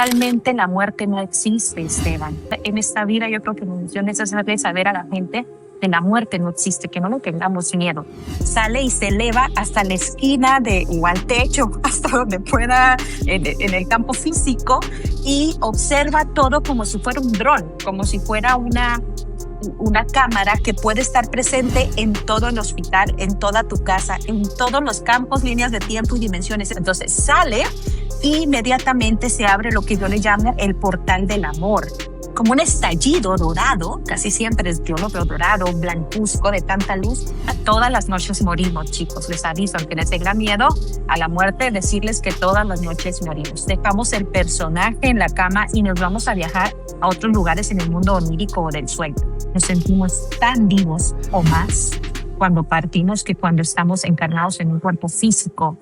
Realmente la muerte no existe, Esteban. En esta vida yo creo que mi misión es hacerle saber a la gente que la muerte no existe, que no le tengamos miedo. Sale y se eleva hasta la esquina o al techo, hasta donde pueda, en el campo físico, y observa todo como si fuera un dron, como si fuera una cámara que puede estar presente en todo el hospital, en toda tu casa, en todos los campos, líneas de tiempo y dimensiones. Entonces sale y inmediatamente se abre lo que yo le llamo el portal del amor, como un estallido dorado, casi siempre yo lo veo dorado, blancuzco de tanta luz. Todas las noches morimos, chicos, les aviso, aunque les tenga miedo a la muerte, decirles que todas las noches morimos. Dejamos el personaje en la cama y nos vamos a viajar a otros lugares en el mundo onírico o del sueño. Nos sentimos tan vivos o más cuando partimos que cuando estamos encarnados en un cuerpo físico.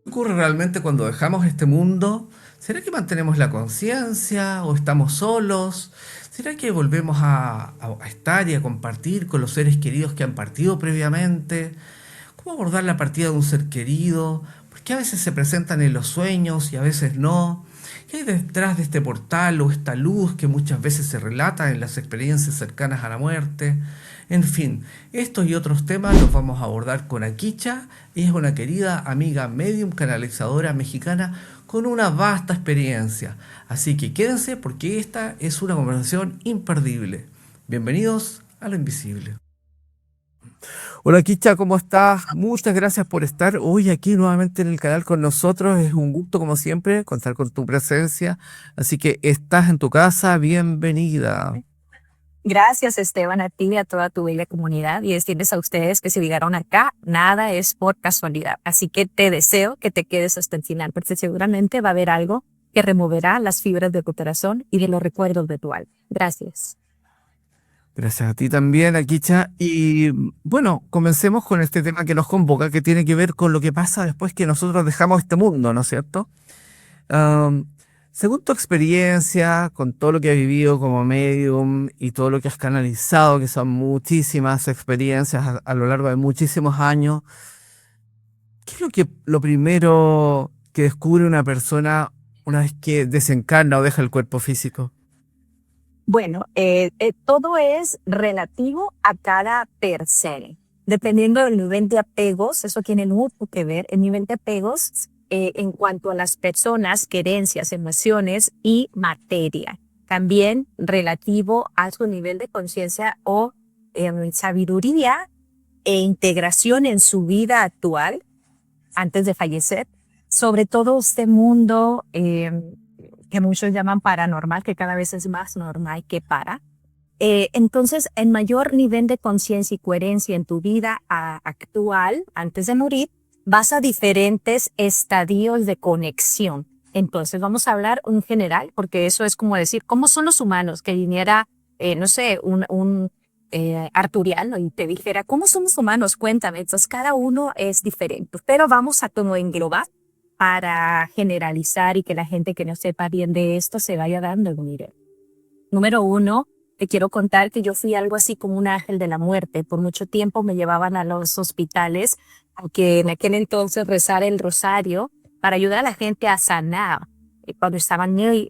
¿Qué ocurre realmente cuando dejamos este mundo? ¿Será que mantenemos la conciencia o estamos solos? ¿Será que volvemos a estar y a compartir con los seres queridos que han partido previamente? ¿Cómo abordar la partida de un ser querido? ¿Por qué a veces se presentan en los sueños y a veces no? ¿Qué hay detrás de este portal o esta luz que muchas veces se relata en las experiencias cercanas a la muerte? En fin, estos y otros temas los vamos a abordar con Aquicha. Ella es una querida amiga medium canalizadora mexicana con una vasta experiencia. Así que quédense porque esta es una conversación imperdible. Bienvenidos a lo invisible. Hola Kicha, ¿cómo estás? Muchas gracias por estar hoy aquí nuevamente en el canal con nosotros. Es un gusto, como siempre, contar con tu presencia. Así que estás en tu casa, bienvenida. Gracias, Esteban, a ti y a toda tu bella comunidad. Y decirles a ustedes que si llegaron acá, nada es por casualidad. Así que te deseo que te quedes hasta el final, porque seguramente va a haber algo que removerá las fibras de tu corazón y de los recuerdos de tu alma. Gracias. Gracias a ti también, Akicha. Y bueno, comencemos con este tema que nos convoca, que tiene que ver con lo que pasa después que nosotros dejamos este mundo, ¿no es cierto? Am, Según tu experiencia, con todo lo que has vivido como medium y todo lo que has canalizado, que son muchísimas experiencias a lo largo de muchísimos años, ¿qué es lo primero que descubre una persona una vez que desencarna o deja el cuerpo físico? Bueno, todo es relativo a cada tercero. Dependiendo del nivel de apegos, eso tiene mucho que ver, el nivel de apegos en cuanto a las personas, creencias, emociones y materia. También relativo a su nivel de conciencia o sabiduría e integración en su vida actual antes de fallecer. Sobre todo este mundo que muchos llaman paranormal, que cada vez es más normal que para. Entonces, en mayor nivel de conciencia y coherencia en tu vida actual, antes de morir, vas a diferentes estadios de conexión. Entonces, vamos a hablar en general, porque eso es como decir, ¿cómo son los humanos? Que viniera, no sé, un arturiano y te dijera, ¿cómo son los humanos? Cuéntame. Entonces, cada uno es diferente, pero vamos a como englobar para generalizar y que la gente que no sepa bien de esto se vaya dando un nivel. Número 1, te quiero contar que yo fui algo así como un ángel de la muerte. Por mucho tiempo me llevaban a los hospitales, aunque en aquel entonces rezar el rosario para ayudar a la gente a sanar cuando estaban muy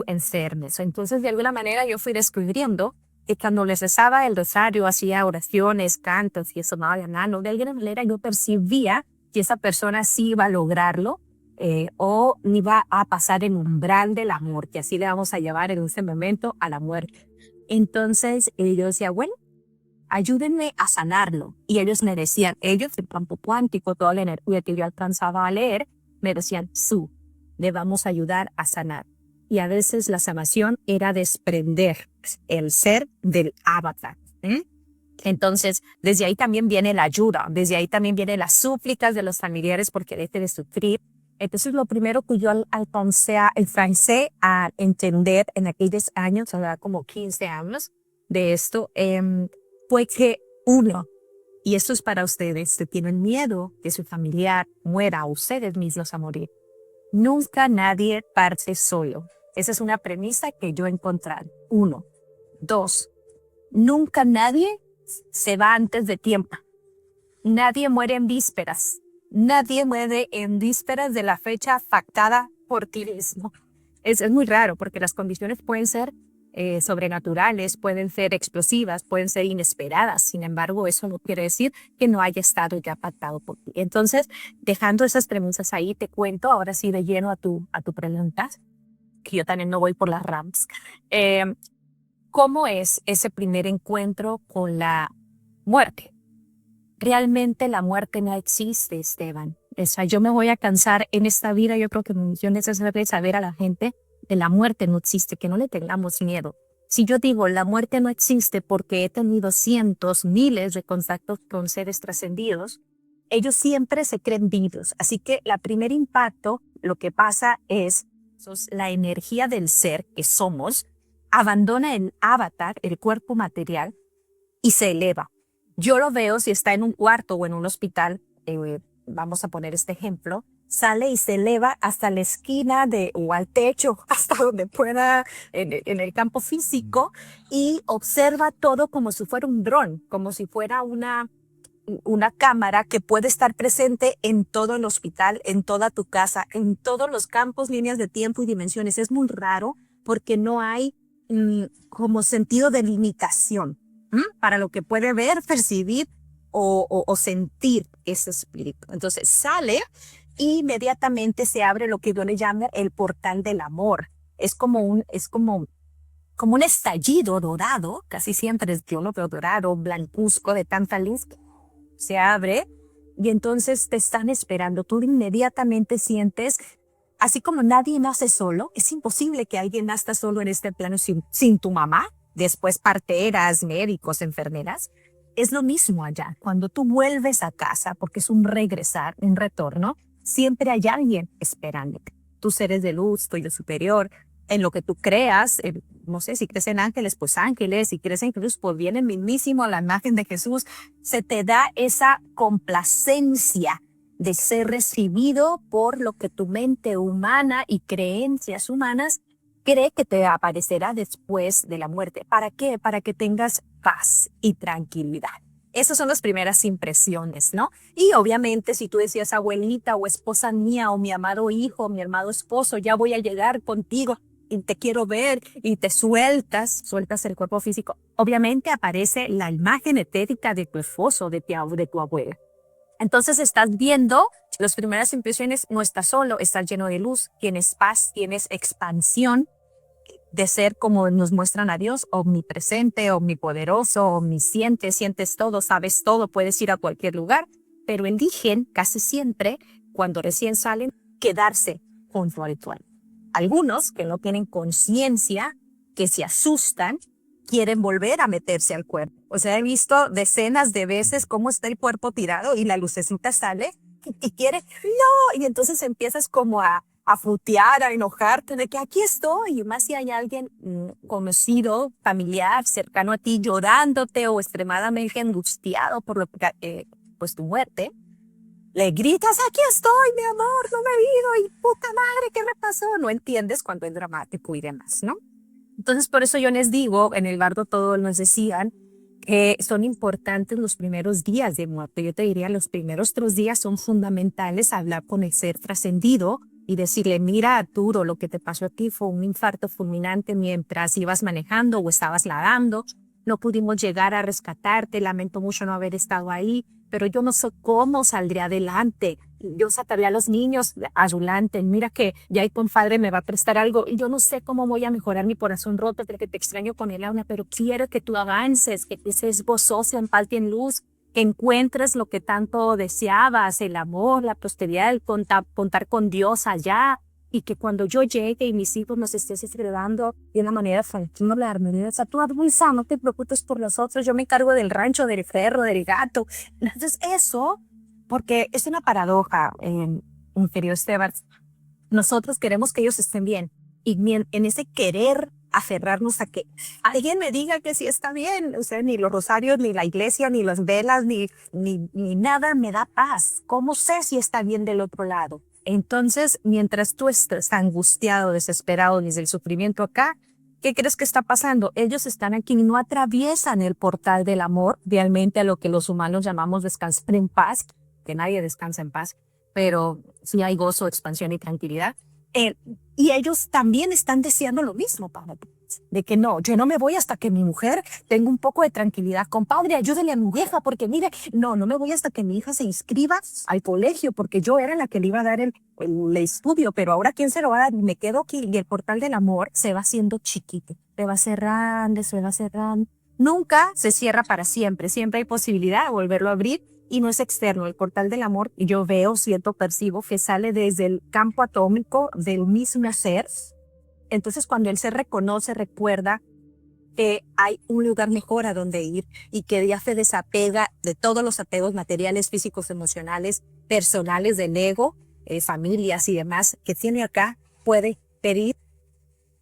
enfermos. Entonces, de alguna manera yo fui descubriendo que cuando les rezaba el rosario, hacía oraciones, cantos y eso, de alguna manera yo percibía que esa persona sí iba a lograrlo o iba a pasar el umbral de la muerte, así le vamos a llevar en ese momento a la muerte. Entonces yo decía, bueno, ayúdenme a sanarlo. Y ellos me decían, ellos el campo cuántico, toda la energía que yo alcanzaba a leer, me decían, le vamos a ayudar a sanar. Y a veces la sanación era desprender el ser del avatar. Entonces, desde ahí también viene la ayuda, desde ahí también vienen las súplicas de los familiares porque dejen de sufrir. Entonces, lo primero que yo alcancé a entender en aquellos años, o sea, como 15 años de esto, fue que uno, y esto es para ustedes, que tienen miedo que su familiar muera o ustedes mismos a morir, nunca nadie parte solo. Esa es una premisa que yo he encontrado. 1. 2. Nunca nadie se va antes de tiempo. Nadie muere en vísperas. Nadie muere en vísperas de la fecha pactada por ti mismo. Es muy raro porque las condiciones pueden ser sobrenaturales, pueden ser explosivas, pueden ser inesperadas. Sin embargo, eso no quiere decir que no haya estado ya pactado por ti. Entonces, dejando esas premisas ahí, te cuento ahora sí de lleno a tu pregunta, que yo también no voy por las ramas. ¿Cómo es ese primer encuentro con la muerte? Realmente la muerte no existe, Esteban. O sea, yo me voy a cansar en esta vida, yo creo que mi misión es hacerle saber a la gente que la muerte no existe, que no le tengamos miedo. Si yo digo la muerte no existe porque he tenido cientos, miles de contactos con seres trascendidos, ellos siempre se creen vivos. Así que el primer impacto, lo que pasa es la energía del ser que somos abandona el avatar, el cuerpo material, y se eleva. Yo lo veo si está en un cuarto o en un hospital, vamos a poner este ejemplo, sale y se eleva hasta la esquina o al techo, hasta donde pueda, en el campo físico, y observa todo como si fuera un dron, como si fuera una cámara que puede estar presente en todo el hospital, en toda tu casa, en todos los campos, líneas de tiempo y dimensiones. Es muy raro porque no hay como sentido de limitación para lo que puede ver, percibir o sentir ese espíritu. Entonces sale y inmediatamente se abre lo que yo le llamo el portal del amor. Es como un estallido dorado, casi siempre es yo lo veo dorado, blancuzco de tanta luz, se abre y entonces te están esperando. Tú inmediatamente sientes, así como nadie nace solo, es imposible que alguien nazca solo en este plano sin tu mamá, después parteras, médicos, enfermeras. Es lo mismo allá. Cuando tú vuelves a casa, porque es un regresar, un retorno, siempre hay alguien esperándote. Tus seres de luz, tu yo superior, en lo que tú creas, no sé, si crees en ángeles, pues ángeles, si crees en Jesús, pues viene mismísimo la imagen de Jesús. Se te da esa complacencia de ser recibido por lo que tu mente humana y creencias humanas cree que te aparecerá después de la muerte. ¿Para qué? Para que tengas paz y tranquilidad. Esas son las primeras impresiones, ¿no? Y obviamente si tú decías abuelita o esposa mía o mi amado hijo, mi amado esposo, ya voy a llegar contigo y te quiero ver y te sueltas el cuerpo físico, obviamente aparece la imagen etérica de tu esposo, de tu abuela. Entonces estás viendo las primeras impresiones, no estás solo, estás lleno de luz, tienes paz, tienes expansión de ser como nos muestran a Dios, omnipresente, omnipoderoso, omnisciente, sientes todo, sabes todo, puedes ir a cualquier lugar, pero eligen casi siempre, cuando recién salen, quedarse junto al ritual. Algunos que no tienen conciencia, que se asustan, quieren volver a meterse al cuerpo. O sea, he visto decenas de veces cómo está el cuerpo tirado y la lucecita sale y quiere, no, y entonces empiezas como a frutear, a enojarte de que aquí estoy, y más si hay alguien conocido, familiar, cercano a ti, llorándote o extremadamente angustiado por pues tu muerte, le gritas, aquí estoy, mi amor, no me he ido, y puta madre, ¿qué me pasó? No entiendes cuando es dramático y demás, ¿no? Entonces, por eso yo les digo, en el bardo todos nos decían que son importantes los primeros días de muerte. Yo te diría, los primeros 3 días son fundamentales, hablar con el ser trascendido y decirle, mira, Arturo, lo que te pasó a ti fue un infarto fulminante mientras ibas manejando o estabas nadando. No pudimos llegar a rescatarte, lamento mucho no haber estado ahí, pero yo no sé cómo saldré adelante. Yo sacaré a los niños adelante. Mira que ya el compadre me va a prestar algo y yo no sé cómo voy a mejorar mi corazón roto, porque te extraño con el alma, pero quiero que tú avances, que seas gozoso, en paz y en luz, que encuentres lo que tanto deseabas, el amor, la prosperidad, el contar con Dios allá, y que cuando yo llegue y mis hijos nos estés celebrando de una manera tranquila, la armonía. O sea, tú avanza, no te preocupes por nosotros, yo me encargo del rancho, del perro, del gato. Entonces eso, porque es una paradoja, querido Esteban, nosotros queremos que ellos estén bien, y en ese querer aferrarnos a que alguien me diga que sí está bien, o sea, ni los rosarios, ni la iglesia, ni las velas, ni nada me da paz. ¿Cómo sé si está bien del otro lado? Entonces, mientras tú estés angustiado, desesperado desde el sufrimiento acá, ¿Qué crees que está pasando? Ellos están aquí y no atraviesan el portal del amor, realmente a lo que los humanos llamamos descansar en paz, que nadie descansa en paz, pero sí hay gozo, expansión y tranquilidad. Eh, y ellos también están deseando lo mismo, Pablo, de que no, yo no me voy hasta que mi mujer tenga un poco de tranquilidad. Compadre, ayúdele a mi vieja, porque mire, no me voy hasta que mi hija se inscriba al colegio, porque yo era la que le iba a dar el estudio, pero ahora ¿quién se lo va a dar? Y me quedo aquí y el portal del amor se va haciendo chiquito, se va cerrando, se va cerrando. Nunca se cierra para siempre, siempre hay posibilidad de volverlo a abrir y no es externo. El portal del amor, yo veo, siento, percibo que sale desde el campo atómico del mismo ser. Entonces, cuando él se reconoce, recuerda que hay un lugar mejor a donde ir y que ya se desapega de todos los apegos materiales, físicos, emocionales, personales, del ego, familias y demás que tiene acá, puede pedir,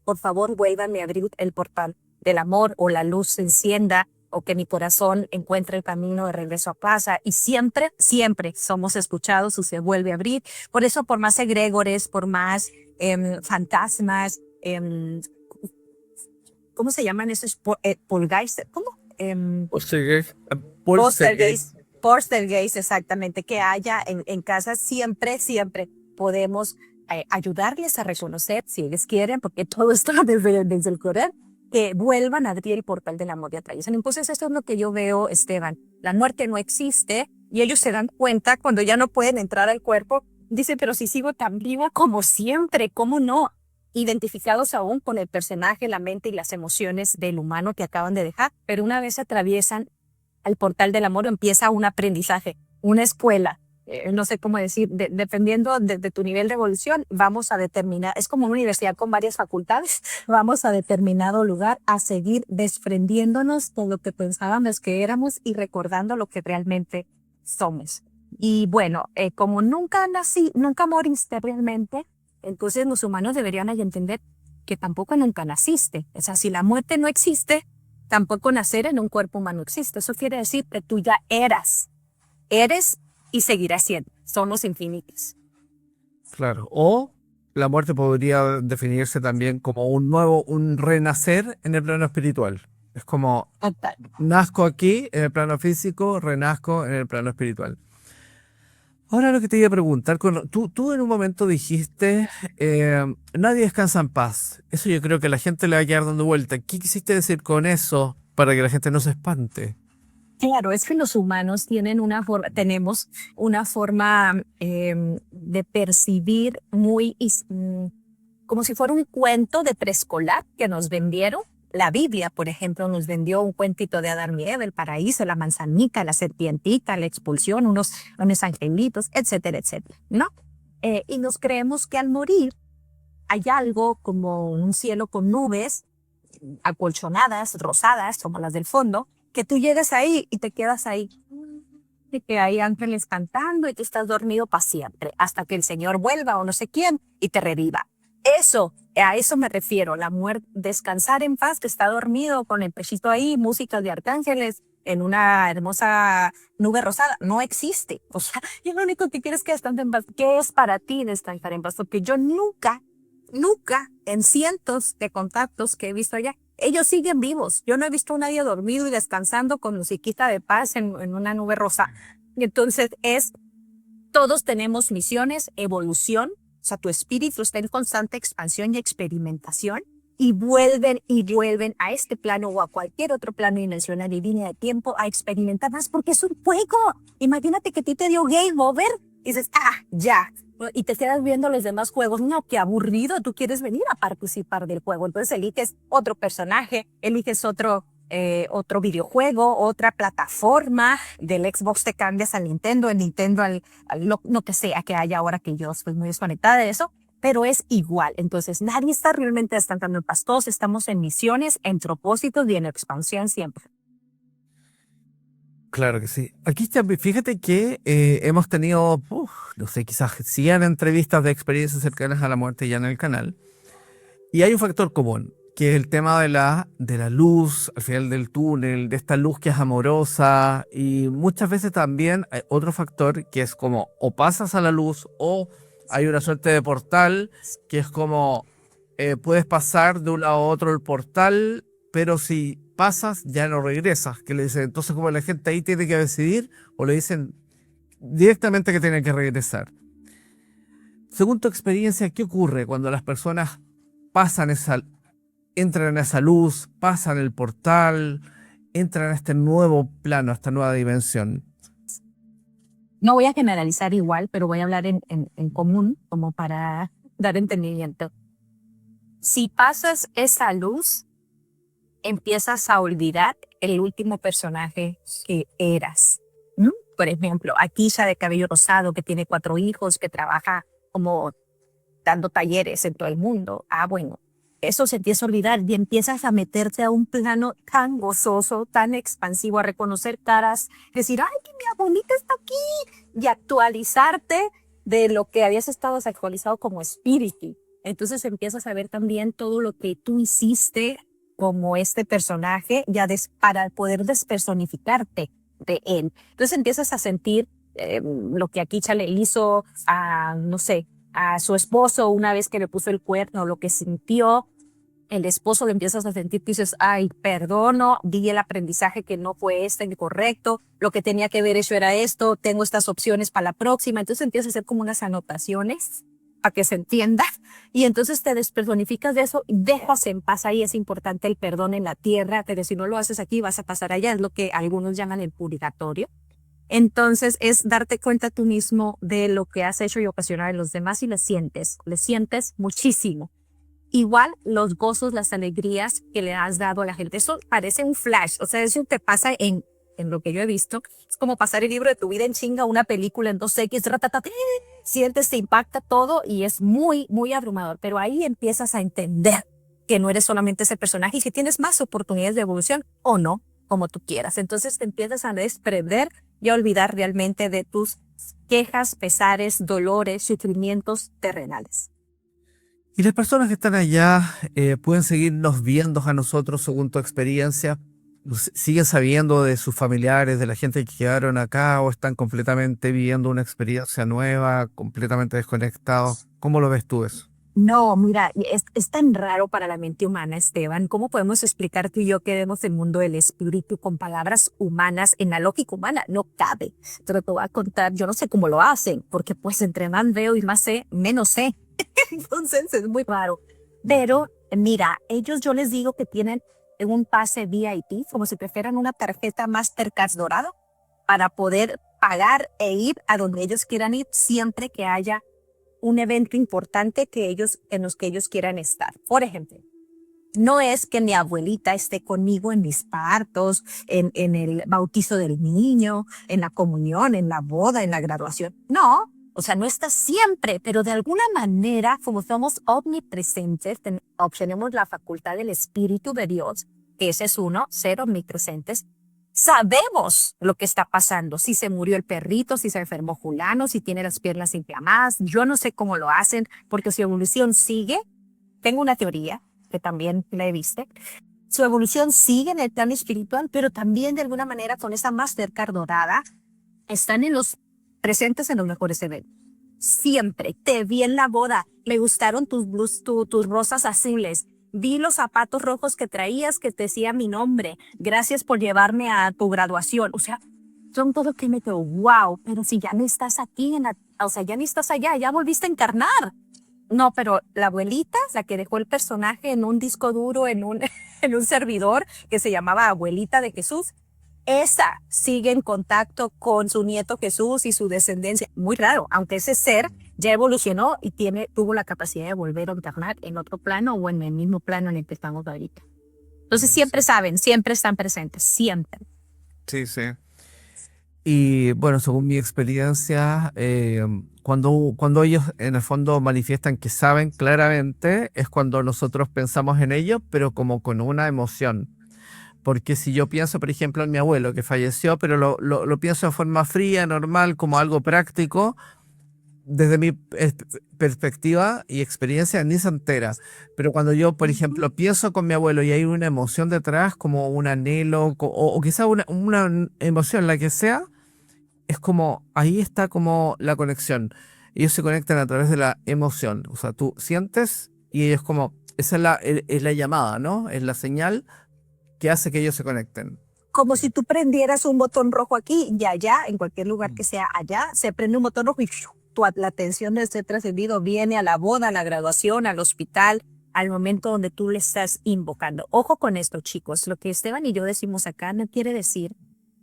por favor, vuélvanme a abrir el portal del amor, o la luz se encienda, o que mi corazón encuentre el camino de regreso a casa. Y siempre, siempre somos escuchados o se vuelve a abrir. Por eso, por más egregores, por más fantasmas, ¿cómo se llaman esos? Poltergeist, ¿cómo? Poltergeist. Poltergeist, exactamente, que haya en casa, siempre, siempre podemos ayudarles a reconocer, si ellos quieren, porque todo está desde el Corán, que vuelvan a abrir el portal del amor y atraviesen. Entonces, esto es lo que yo veo, Esteban. La muerte no existe y ellos se dan cuenta cuando ya no pueden entrar al cuerpo. Dicen, pero si sigo tan viva como siempre, ¿cómo no? Identificados aún con el personaje, la mente y las emociones del humano que acaban de dejar, pero una vez atraviesan el portal del amor empieza un aprendizaje, una escuela, no sé cómo decir, dependiendo de tu nivel de evolución, vamos a determinar, es como una universidad con varias facultades, vamos a determinado lugar a seguir desprendiéndonos de lo que pensábamos que éramos y recordando lo que realmente somos. Y bueno, como nunca moriste realmente, entonces los humanos deberían entender que tampoco nunca naciste. O sea, si la muerte no existe, tampoco nacer en un cuerpo humano existe. Eso quiere decir que tú ya eres y seguirás siendo. Somos infinitos. Claro. O la muerte podría definirse también como un renacer en el plano espiritual. Es como, Total. nazco aquí en el plano físico, renazco en el plano espiritual. Ahora lo que te iba a preguntar, tú en un momento dijiste, nadie descansa en paz. Eso yo creo que la gente le va a quedar dando vuelta. ¿Qué quisiste decir con eso para que la gente no se espante? Claro, es que los humanos tenemos una forma de percibir como si fuera un cuento de preescolar que nos vendieron. La Biblia, por ejemplo, nos vendió un cuentito de Adán y Eva, el paraíso, la manzanita, la serpientita, la expulsión, unos angelitos, etcétera, etcétera, ¿no? Y nos creemos que al morir hay algo como un cielo con nubes acolchonadas, rosadas, como las del fondo, que tú llegas ahí y te quedas ahí. Y que hay ángeles cantando y tú estás dormido para siempre, hasta que el Señor vuelva o no sé quién y te reviva. A eso me refiero, la muerte, descansar en paz, que está dormido con el pechito ahí, música de arcángeles en una hermosa nube rosada, no existe. O sea, yo lo único que quiero es que descansen en paz. ¿Qué es para ti descansar en paz? Porque yo nunca, en cientos de contactos que he visto allá, ellos siguen vivos. Yo no he visto a nadie dormido y descansando con musiquita de paz en una nube rosa. Y entonces todos tenemos misiones, evolución. O sea, tu espíritu está en constante expansión y experimentación y vuelven a este plano o a cualquier otro plano dimensional y línea de tiempo a experimentar más porque es un juego. Imagínate que a ti te dio game over y dices, ya. Y te quedas viendo los demás juegos. No, qué aburrido. Tú quieres venir a participar del juego. Entonces eliges otro personaje, eliges otro videojuego, otra plataforma. Del Xbox te cambias al Nintendo, el Nintendo al lo que sea que haya ahora, que yo estoy muy desconectada de eso, pero es igual. Entonces nadie está realmente descansando en paz. Todos estamos en misiones, en propósitos y en expansión siempre. Claro que sí. Aquí fíjate que hemos tenido, no sé, quizás 100 entrevistas de experiencias cercanas a la muerte ya en el canal. Y hay un factor común, que es el tema de la luz al final del túnel, de esta luz que es amorosa. Y muchas veces también hay otro factor que es como o pasas a la luz o hay una suerte de portal que es como puedes pasar de un lado a otro el portal, pero si pasas ya no regresas. Que le dicen, entonces como la gente ahí tiene que decidir o le dicen directamente que tiene que regresar. Según tu experiencia, ¿qué ocurre cuando las personas entran en esa luz, pasan el portal, entran a este nuevo plano, a esta nueva dimensión? No voy a generalizar igual, pero voy a hablar en común como para dar entendimiento. Si pasas esa luz, empiezas a olvidar el último personaje que eras. ¿No? Por ejemplo, Akisha de cabello rosado, que tiene 4 hijos, que trabaja como dando talleres en todo el mundo. Bueno, eso se empieza a olvidar y empiezas a meterte a un plano tan gozoso, tan expansivo, a reconocer caras, decir, ¡ay, que mi abuelita está aquí! Y actualizarte de lo que habías estado actualizado como espíritu. Entonces empiezas a ver también todo lo que tú hiciste como este personaje ya para poder despersonificarte de él. Entonces empiezas a sentir lo que Akisha le hizo a, no sé, a su esposo una vez que le puso el cuerno, lo que sintió el esposo, lo empiezas a sentir, dices, ay, perdono, di el aprendizaje que no fue el correcto, lo que tenía que haber hecho era esto, tengo estas opciones para la próxima. Entonces empiezas a hacer como unas anotaciones para que se entienda, y entonces te despersonificas de eso y dejas en paz. Ahí es importante el perdón en la tierra, pero si no lo haces aquí vas a pasar allá, es lo que algunos llaman el purgatorio. Entonces es darte cuenta tú mismo de lo que has hecho y ocasionar en los demás y le sientes muchísimo. Igual los gozos, las alegrías que le has dado a la gente, eso parece un flash, o sea, eso te pasa en lo que yo he visto, es como pasar el libro de tu vida en chinga, una película en 2X, sientes, te impacta todo y es muy, muy abrumador, pero ahí empiezas a entender que no eres solamente ese personaje y que tienes más oportunidades de evolución o no, como tú quieras. Entonces te empiezas a desprender y a olvidar realmente de tus quejas, pesares, dolores, sufrimientos terrenales. Y las personas que están allá pueden seguirnos viendo a nosotros según tu experiencia. ¿Siguen sabiendo de sus familiares, de la gente que quedaron acá, o están completamente viviendo una experiencia nueva, completamente desconectados? ¿Cómo lo ves tú eso? No, mira, es tan raro para la mente humana, Esteban. ¿Cómo podemos explicar tú y yo que vemos el mundo del espíritu con palabras humanas en la lógica humana? No cabe. Pero te voy a contar, yo no sé cómo lo hacen, porque pues entre más veo y más sé, menos sé. Entonces es muy raro. Pero mira, yo les digo que tienen un pase VIP, como si prefieran una tarjeta Mastercard dorado, para poder pagar e ir a donde ellos quieran ir siempre que haya un evento importante en los que ellos quieran estar. Por ejemplo, no es que mi abuelita esté conmigo en mis partos, en el bautizo del niño, en la comunión, en la boda, en la graduación. No, o sea, no está siempre, pero de alguna manera, como somos omnipresentes, obtenemos la facultad del Espíritu de Dios, que ese es uno, ser omnipresentes. Sabemos lo que está pasando, si se murió el perrito, si se enfermó fulano, si tiene las piernas inflamadas. Yo no sé cómo lo hacen, porque su evolución sigue. Tengo una teoría, que también la he visto. Su evolución sigue en el plano espiritual, pero también de alguna manera con esa Mastercard dorada, están presentes en los mejores eventos. Siempre. Te vi en la boda, me gustaron tus rosas azules. Vi los zapatos rojos que traías que te decía mi nombre. Gracias por llevarme a tu graduación. O sea, son todo que me quedo, wow, pero si ya no estás aquí, o sea, ya ni estás allá, ya volviste a encarnar. No, pero la abuelita, la que dejó el personaje en un disco duro, en un servidor que se llamaba Abuelita de Jesús, esa sigue en contacto con su nieto Jesús y su descendencia. Muy raro, aunque ese ser ya evolucionó y tuvo la capacidad de volver a encarnar en otro plano o en el mismo plano en el que estamos ahorita. Entonces siempre saben, siempre están presentes, siempre. Sí, sí. Y bueno, según mi experiencia, cuando ellos en el fondo manifiestan que saben claramente, es cuando nosotros pensamos en ellos, pero como con una emoción. Porque si yo pienso, por ejemplo, en mi abuelo que falleció, pero lo pienso de forma fría, normal, como algo práctico, desde mi perspectiva y experiencia ni se entera. Pero cuando yo, por ejemplo, pienso con mi abuelo y hay una emoción detrás, como un anhelo, o quizá una emoción, la que sea, es como, ahí está como la conexión. Ellos se conectan a través de la emoción. O sea, tú sientes y ellos como Esa es la llamada, ¿no? Es la señal que hace que ellos se conecten. Como si tú prendieras un botón rojo aquí y allá, en cualquier lugar que sea allá, se prende un botón rojo y la atención de este trascendido viene a la boda, a la graduación, al hospital, al momento donde tú le estás invocando. Ojo con esto, chicos. Lo que Esteban y yo decimos acá no quiere decir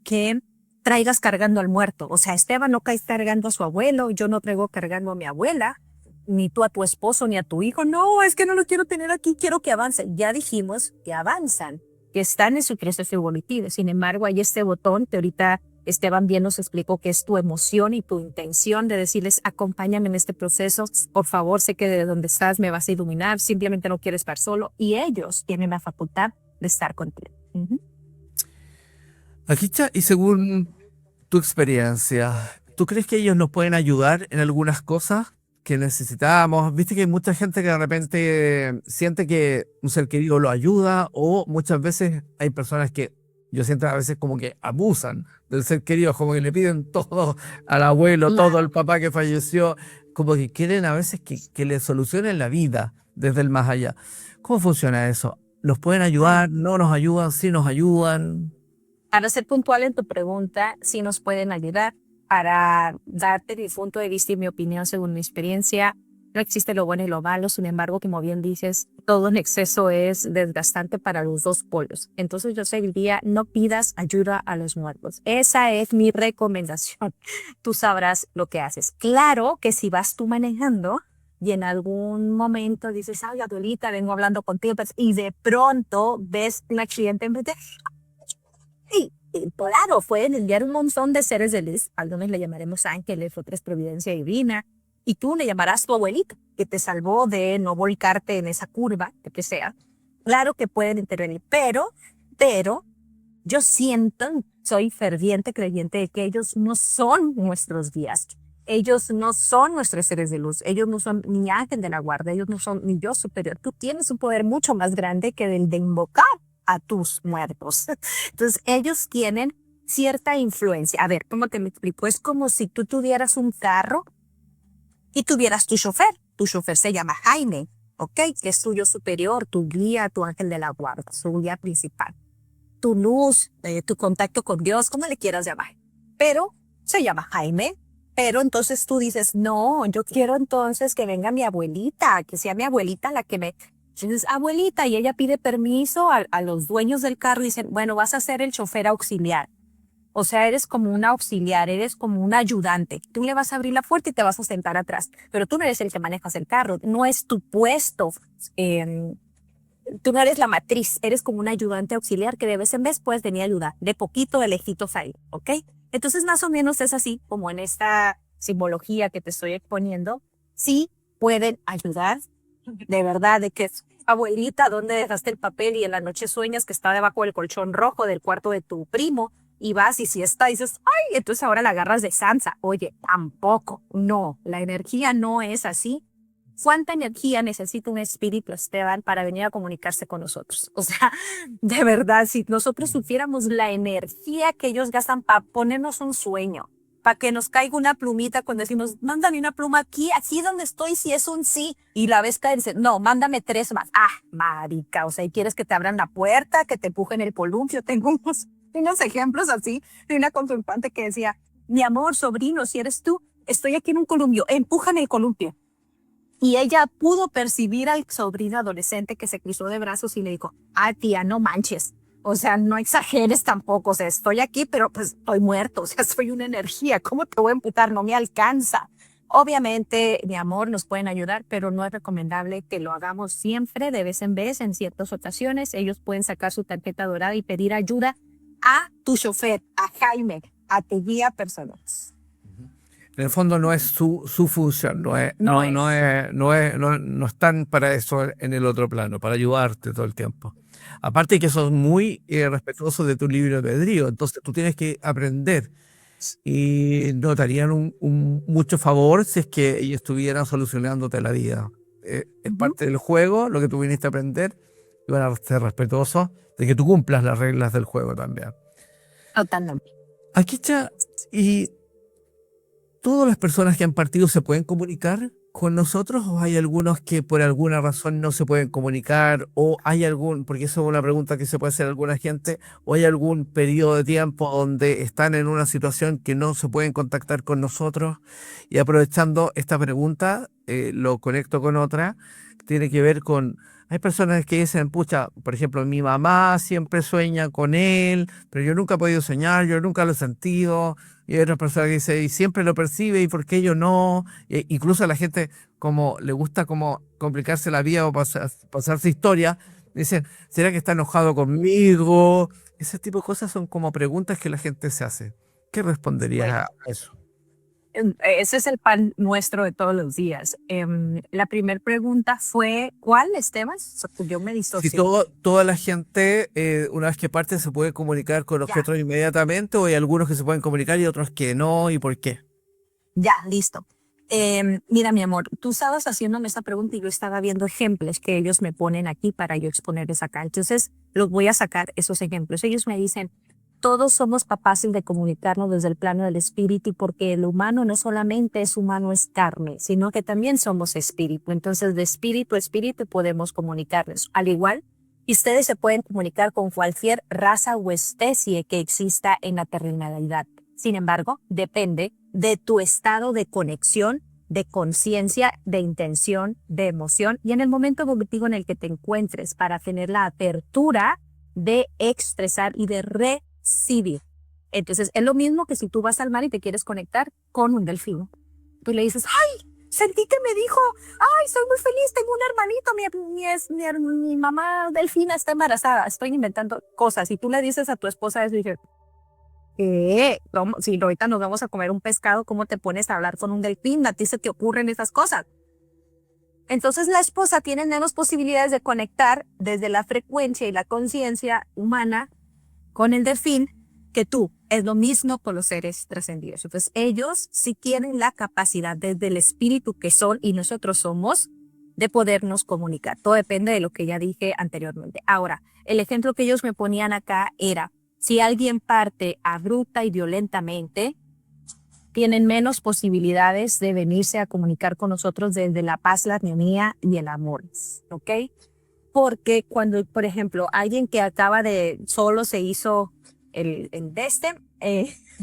que traigas cargando al muerto. O sea, Esteban no cae cargando a su abuelo, yo no traigo cargando a mi abuela, ni tú a tu esposo, ni a tu hijo. No, es que no lo quiero tener aquí, quiero que avancen. Ya dijimos que avanzan, que están en su proceso evolutivo. Sin embargo, hay este botón que ahorita Esteban bien nos explicó que es tu emoción y tu intención de decirles, acompáñame en este proceso, por favor, sé que de donde estás me vas a iluminar, simplemente no quiero estar solo, y ellos tienen la facultad de estar contigo. Akicha, y según tu experiencia, ¿tú crees que ellos nos pueden ayudar en algunas cosas que necesitamos? Viste que hay mucha gente que de repente siente que un ser querido lo ayuda, o muchas veces hay personas que yo siento a veces como que abusan del ser querido, como que le piden todo al abuelo, todo al papá que falleció, como que quieren a veces que le solucionen la vida desde el más allá. ¿Cómo funciona eso? ¿Nos pueden ayudar? ¿No nos ayudan? ¿Sí nos ayudan? Para ser puntual en tu pregunta, sí nos pueden ayudar. Para darte mi punto de vista y mi opinión según mi experiencia, no existe lo bueno y lo malo. Sin embargo, como bien dices, todo en exceso es desgastante para los dos polos. Entonces yo te diría, no pidas ayuda a los muertos. Esa es mi recomendación. Tú sabrás lo que haces. Claro que si vas tú manejando y en algún momento dices, ay, abuelita, vengo hablando contigo, y de pronto ves un accidente en vez de... Y claro, pueden enviar un montón de seres de luz, algunos le llamaremos ángeles, otras providencia divina, y tú le llamarás tu abuelita, que te salvó de no volcarte en esa curva, que sea. Claro que pueden intervenir, pero yo siento, soy ferviente creyente de que ellos no son nuestros guías. Ellos no son nuestros seres de luz. Ellos no son ni ángel de la guarda. Ellos no son ni yo superior. Tú tienes un poder mucho más grande que el de invocar a tus muertos. Entonces, ellos tienen cierta influencia. A ver, ¿cómo te me explico? Es como si tú tuvieras un carro y tuvieras tu chofer. Tu chofer se llama Jaime, ¿ok? Que es tuyo superior, tu guía, tu ángel de la guarda, su guía principal. Tu luz, tu contacto con Dios, como le quieras llamar. Pero se llama Jaime. Pero entonces tú dices, no, yo quiero entonces que venga mi abuelita, que sea mi abuelita la que me... Entonces, abuelita, y ella pide permiso a los dueños del carro y dicen, bueno, vas a ser el chofer auxiliar. O sea, eres como un auxiliar, eres como un ayudante. Tú le vas a abrir la puerta y te vas a sentar atrás. Pero tú no eres el que manejas el carro, no es tu puesto. Tú no eres la matriz, eres como un ayudante auxiliar que de vez en vez puedes venir a ayudar, de poquito, de lejitos ahí, ¿ok? Entonces, más o menos es así, como en esta simbología que te estoy exponiendo. Sí pueden ayudar, de verdad, de que abuelita, ¿dónde dejaste el papel? Y en la noche sueñas que está debajo del colchón rojo del cuarto de tu primo y vas y si está, dices, ay, entonces ahora la agarras de Sansa. Oye, tampoco, no, la energía no es así. ¿Cuánta energía necesita un espíritu, Esteban, para venir a comunicarse con nosotros? O sea, de verdad, si nosotros supiéramos la energía que ellos gastan para ponernos un sueño, para que nos caiga una plumita cuando decimos, mándame una pluma aquí donde estoy, si es un sí, y la ves caer, no, mándame 3 más. Ah, marica, o sea, ¿y quieres que te abran la puerta, que te empujen el columpio? Tengo unos ejemplos así de una consultante que decía, mi amor, sobrino, si eres tú, estoy aquí en un columpio, empújame el columpio. Y ella pudo percibir al sobrino adolescente que se cruzó de brazos y le dijo, ah, tía, no manches. O sea, no exageres tampoco. O sea, estoy aquí, pero pues estoy muerto. O sea, soy una energía. ¿Cómo te voy a emputar? No me alcanza. Obviamente, mi amor, nos pueden ayudar, pero no es recomendable que lo hagamos siempre, de vez en vez, en ciertas ocasiones. Ellos pueden sacar su tarjeta dorada y pedir ayuda a tu chofer, a Jaime, a tu guía personal. En el fondo no es su función, no están para eso en el otro plano, para ayudarte todo el tiempo. Aparte que son muy respetuosos de tu libre albedrío, entonces tú tienes que aprender y no te harían mucho favor si es que ellos estuvieran solucionándote la vida. Es parte del juego, lo que tú viniste a aprender, y van a ser respetuosos de que tú cumplas las reglas del juego también. Totalmente. Akicha, y todas las personas que han partido se pueden comunicar con nosotros o hay algunos que por alguna razón no se pueden comunicar o hay algún, porque eso es una pregunta que se puede hacer a alguna gente, o hay algún periodo de tiempo donde están en una situación que no se pueden contactar con nosotros? Y aprovechando esta pregunta, lo conecto con otra, que tiene que ver con, hay personas que dicen, pucha, por ejemplo, mi mamá siempre sueña con él, pero yo nunca he podido soñar, yo nunca lo he sentido. Y hay otras personas que dicen, y siempre lo percibe, ¿y por qué yo no? Incluso a la gente como le gusta como complicarse la vida o pasarse historia, dicen, ¿será que está enojado conmigo? Ese tipo de cosas son como preguntas que la gente se hace. ¿Qué responderías Bueno, a eso? ese es el pan nuestro de todos los días. La primera pregunta fue, ¿cuál, Esteban? Yo me Si disocio. toda la gente, una vez que parte, se puede comunicar con Ya, objetos inmediatamente, o hay algunos que se pueden comunicar y otros que no, ¿y por qué? ya, listo. Mira, mi amor, tú estabas haciéndome esa pregunta y yo estaba viendo ejemplos que ellos me ponen aquí para yo exponerles acá. Entonces, los voy a sacar esos ejemplos. Ellos me dicen, todos somos capaces de comunicarnos desde el plano del espíritu porque el humano no solamente es humano, es carne, sino que también somos espíritu. Entonces, de espíritu a espíritu podemos comunicarnos. Al igual, y ustedes se pueden comunicar con cualquier raza o especie que exista en la terrenalidad. Sin embargo, depende de tu estado de conexión, de conciencia, de intención, de emoción y en el momento evolutivo en el que te encuentres para tener la apertura de expresar y de recibir. Entonces, es lo mismo que si tú vas al mar y te quieres conectar con un delfín. Tú le dices, ¡ay! Sentí que me dijo, ¡ay! Soy muy feliz, tengo un hermanito, mi mamá delfina está embarazada. Estoy inventando cosas. Y tú le dices a tu esposa eso y dices, ¿qué? Si ahorita nos vamos a comer un pescado, ¿cómo te pones a hablar con un delfín? A ti se te ocurren esas cosas. Entonces la esposa tiene menos posibilidades de conectar desde la frecuencia y la conciencia humana con el delfín que tú. Es lo mismo con los seres trascendidos. Entonces ellos sí tienen la capacidad desde el espíritu que son y nosotros somos de podernos comunicar. Todo depende de lo que ya dije anteriormente. Ahora, el ejemplo que ellos me ponían acá era, si alguien parte abrupta y violentamente, tienen menos posibilidades de venirse a comunicar con nosotros desde la paz, la armonía y el amor, ¿ok? Porque cuando, por ejemplo, alguien que acaba de solo se hizo el de este,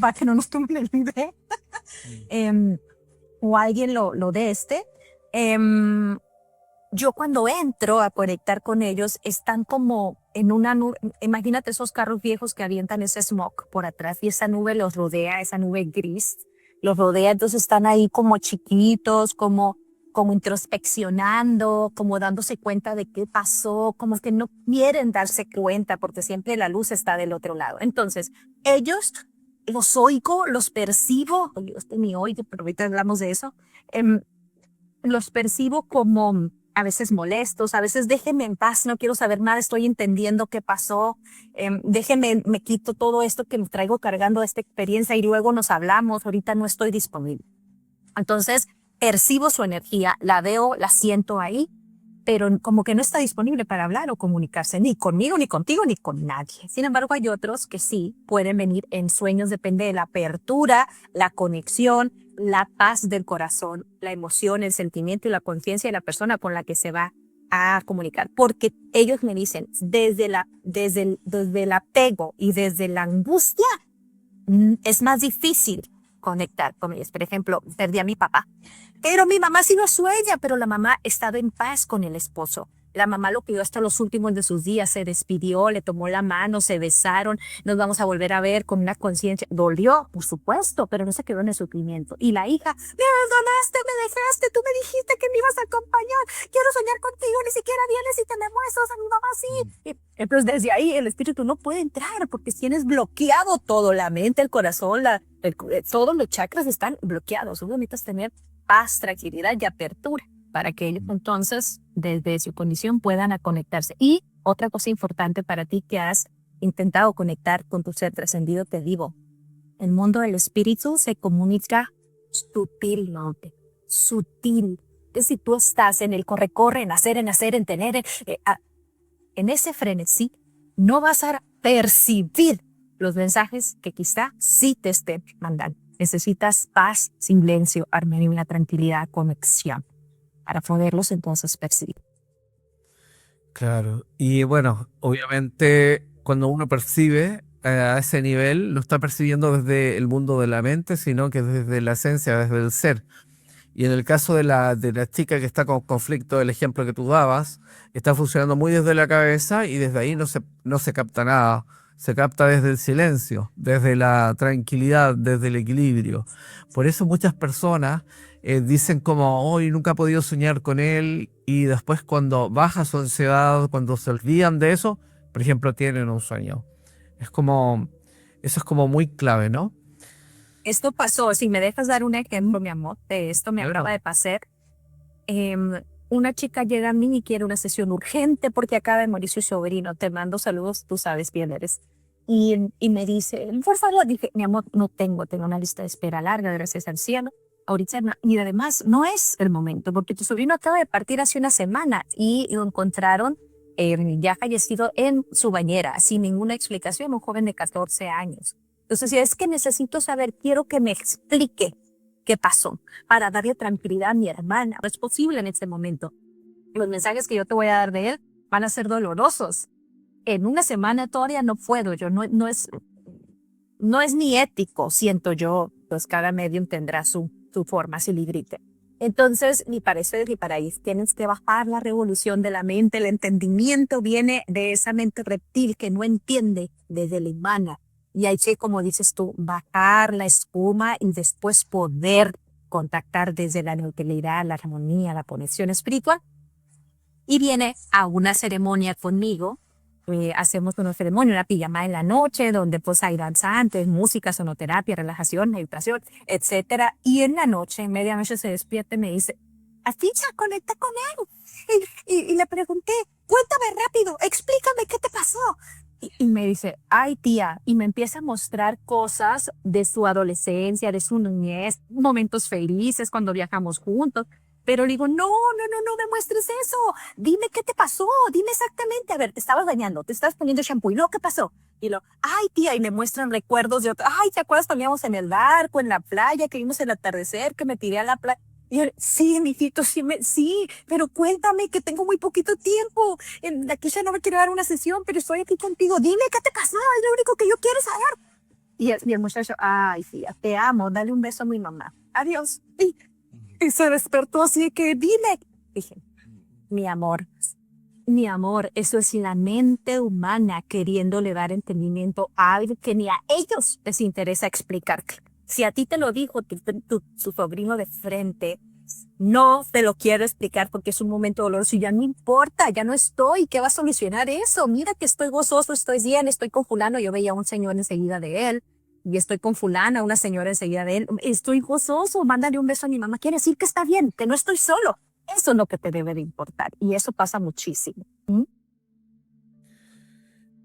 para que no nos tumben el video, o alguien lo de este, yo cuando entro a conectar con ellos, están como en una nube, imagínate esos carros viejos que avientan ese smog por atrás y esa nube los rodea, esa nube gris, los rodea, entonces están ahí como chiquitos, como introspeccionando, como dándose cuenta de qué pasó, como que no quieren darse cuenta porque siempre la luz está del otro lado. Entonces, ellos los oigo, los percibo, este ni oigo, pero ahorita hablamos de eso, los percibo como a veces molestos, a veces déjenme en paz, no quiero saber nada, estoy entendiendo qué pasó, déjenme, me quito todo esto que me traigo cargando esta experiencia y luego nos hablamos, ahorita no estoy disponible. Entonces, percibo su energía, la veo, la siento ahí, pero como que no está disponible para hablar o comunicarse, ni conmigo, ni contigo, ni con nadie. Sin embargo, hay otros que sí pueden venir en sueños, depende de la apertura, la conexión, la paz del corazón, la emoción, el sentimiento y la conciencia de la persona con la que se va a comunicar. Porque ellos me dicen, desde el apego y desde la angustia, es más difícil conectar con ellos. Por ejemplo, perdí a mi papá, pero mi mamá sí lo sueña, pero la mamá estaba en paz con el esposo. La mamá lo cuidó hasta los últimos de sus días, se despidió, le tomó la mano, se besaron, nos vamos a volver a ver con una conciencia. Dolió, por supuesto, pero no se quedó en el sufrimiento. Y la hija, me abandonaste, me dejaste, tú me dijiste que me ibas a acompañar, quiero soñar contigo, ni siquiera vienes y te me muestras, a mi mamá sí. Y entonces desde ahí el espíritu no puede entrar porque tienes bloqueado todo, la mente, el corazón, todos los chakras están bloqueados. Solo necesitas tener paz, tranquilidad y apertura para que ellos entonces, desde su condición, puedan a conectarse. Y otra cosa importante para ti que has intentado conectar con tu ser trascendido, te digo, el mundo del espíritu se comunica sutilmente, sutil. Que si tú estás en el corre-corre, en hacer, en tener, en ese frenesí, no vas a percibir los mensajes que quizá sí te estén mandando. Necesitas paz, silencio, armonía, tranquilidad, conexión. para poderlos entonces percibir. Claro. Y bueno, obviamente cuando uno percibe a ese nivel, no está percibiendo desde el mundo de la mente, sino que desde la esencia, desde el ser. Y en el caso de la chica que está con conflicto, el ejemplo que tú dabas, está funcionando muy desde la cabeza y desde ahí no se capta nada. Se capta desde el silencio, desde la tranquilidad, desde el equilibrio. Por eso muchas personas dicen como, hoy nunca he podido soñar con él, y después cuando baja su ansiedad, cuando se olvidan de eso, por ejemplo, tienen un sueño. Es como, eso es como muy clave, ¿no? Esto pasó, si me dejas dar un ejemplo, mi amor, de esto me Claro. acaba de pasar. Una chica llega a mí y quiere una sesión urgente porque acaba de morir su sobrino. Te mando saludos, tú sabes quién eres. Y me dice, por favor, dije, mi amor, no tengo una lista de espera larga, gracias al cielo. Ahorita, y además, no es el momento, porque tu sobrino acaba de partir hace una semana y lo encontraron ya fallecido en su bañera, sin ninguna explicación, un joven de 14 años. Entonces, si es que necesito saber, quiero que me explique qué pasó para darle tranquilidad a mi hermana. No es posible en este momento. Los mensajes que yo te voy a dar de él van a ser dolorosos. En una semana todavía no puedo, yo no es ni ético, siento yo, pues cada medium tendrá su forma, su librite. Entonces, ni para eso ni para ahí, tienes que bajar la revolución de la mente, el entendimiento viene de esa mente reptil que no entiende desde la humana. Y hay que, como dices tú, bajar la espuma y después poder contactar desde la neutralidad, la armonía, la conexión espiritual. Y viene a una ceremonia conmigo. Hacemos una ceremonia, una pijamada en la noche, donde pues hay danzantes, música, sonoterapia, relajación, meditación, etcétera. Y en la noche, en medianoche se despierta y me dice, Aficha, conecta con él. Y le pregunté, cuéntame rápido, explícame qué te pasó. Y me dice, ay tía, y me empieza a mostrar cosas de su adolescencia, de su niñez, momentos felices cuando viajamos juntos. Pero le digo, no me muestres eso. Dime qué te pasó, dime exactamente. A ver, te estabas bañando, te estabas poniendo shampoo, y luego, ¿qué pasó? Y lo, ay tía, y me muestran recuerdos de otro, ay, ¿te acuerdas cuando íbamos en el barco, en la playa, que vimos el atardecer, que me tiré a la playa? Y yo, sí, mijito, sí, pero cuéntame que tengo muy poquito tiempo. Aquí ya no me quiero dar una sesión, pero estoy aquí contigo. Dime qué te pasó, es lo único que yo quiero saber. Y el muchacho, ay, tía, te amo, dale un beso a mi mamá. Adiós. Y se despertó así de que, dime. Dije, mi amor, eso es la mente humana queriéndole dar entendimiento a algo que ni a ellos les interesa explicarte. Si a ti te lo dijo tu sobrino de frente, no te lo quiero explicar porque es un momento doloroso y ya no importa, ya no estoy. ¿Qué va a solucionar eso? Mira que estoy gozoso, estoy bien, estoy con fulano. Yo veía a un señor enseguida de él y estoy con fulana, una señora enseguida de él. Estoy gozoso, mándale un beso a mi mamá. Quiere decir que está bien, que no estoy solo. Eso es lo que te debe de importar y eso pasa muchísimo.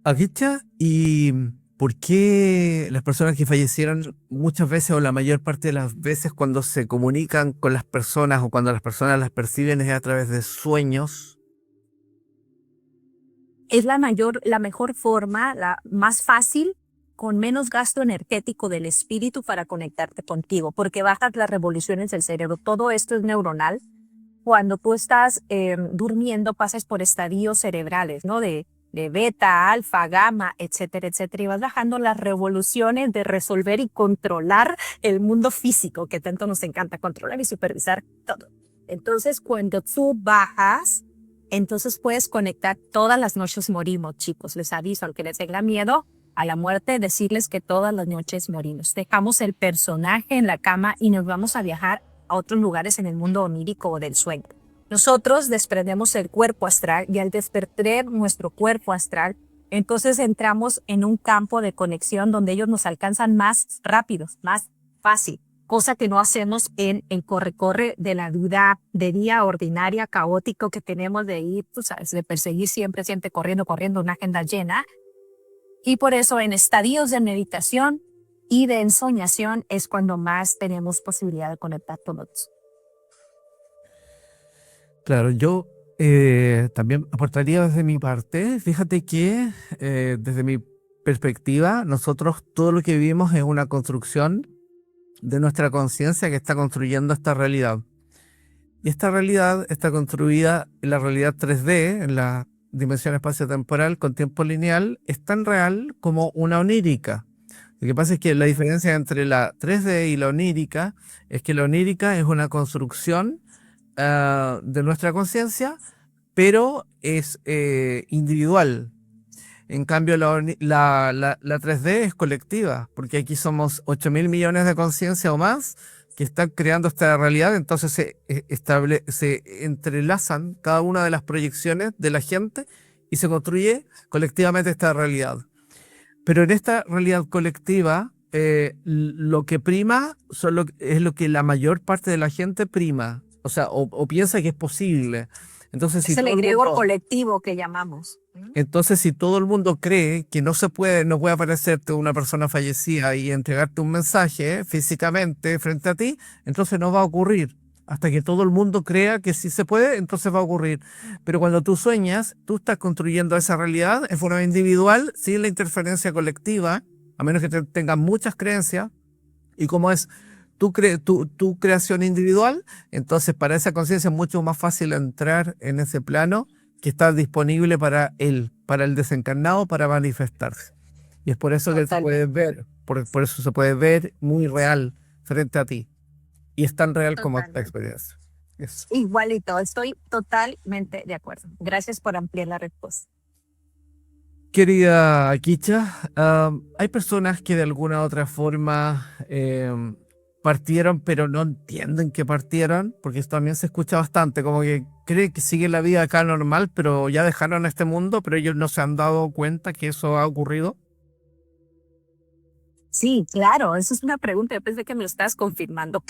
Aguicha, ¿y por qué las personas que fallecieron muchas veces o la mayor parte de las veces cuando se comunican con las personas o cuando las personas las perciben es a través de sueños? Es la mejor forma, la más fácil, con menos gasto energético del espíritu para conectarte contigo, porque bajas las revoluciones del cerebro. Todo esto es neuronal. Cuando tú estás durmiendo, pasas por estadios cerebrales, ¿no? De beta, alfa, gamma, etcétera, etcétera. Y vas bajando las revoluciones de resolver y controlar el mundo físico, que tanto nos encanta controlar y supervisar todo. Entonces, cuando tú bajas, entonces puedes conectar. Todas las noches morimos, chicos. Les aviso, aunque les tenga miedo a la muerte, decirles que todas las noches morimos. Dejamos el personaje en la cama y nos vamos a viajar a otros lugares en el mundo onírico o del sueño. Nosotros desprendemos el cuerpo astral y al despertar nuestro cuerpo astral, entonces entramos en un campo de conexión donde ellos nos alcanzan más rápidos, más fácil, cosa que no hacemos en el corre-corre de la vida de día ordinaria, caótico que tenemos de ir, tú sabes, de perseguir siempre corriendo, una agenda llena. Y por eso en estadios de meditación y de ensoñación es cuando más tenemos posibilidad de conectar todos. Claro, yo también aportaría desde mi parte. Fíjate que desde mi perspectiva, nosotros todo lo que vivimos es una construcción de nuestra conciencia que está construyendo esta realidad. Y esta realidad está construida en la realidad 3D, en la dimensión espacio-temporal con tiempo lineal, es tan real como una onírica. Lo que pasa es que la diferencia entre la 3D y la onírica es que la onírica es una construcción de nuestra conciencia, pero es individual. En cambio, la 3D es colectiva, porque aquí somos 8.000 millones de conciencia o más que están creando esta realidad, entonces se entrelazan cada una de las proyecciones de la gente y se construye colectivamente esta realidad. Pero en esta realidad colectiva, lo que prima es lo que la mayor parte de la gente prima, o sea, o piensa que es posible. Entonces, Es el egregor colectivo que llamamos. si todo el mundo cree que no puede aparecerte una persona fallecida y entregarte un mensaje físicamente frente a ti, entonces no va a ocurrir. Hasta que todo el mundo crea que sí se puede, entonces va a ocurrir. Pero cuando tú sueñas, tú estás construyendo esa realidad en forma individual, sin la interferencia colectiva, a menos que tengas muchas creencias. Y como es tu creación individual, entonces para esa conciencia es mucho más fácil entrar en ese plano que está disponible para el desencarnado, para manifestarse. Y es por eso que se puede ver, por eso se puede ver muy real frente a ti. Y es tan real como esta experiencia. Eso. Igualito, estoy totalmente de acuerdo. Gracias por ampliar la respuesta. Querida Kicha, hay personas que de alguna u otra forma partieron, pero no entienden que partieron, porque esto también se escucha bastante, como que creen que siguen la vida acá normal, pero ya dejaron este mundo, pero ellos no se han dado cuenta que eso ha ocurrido. Sí, claro, eso es una pregunta. Yo pensé que me lo estás confirmando.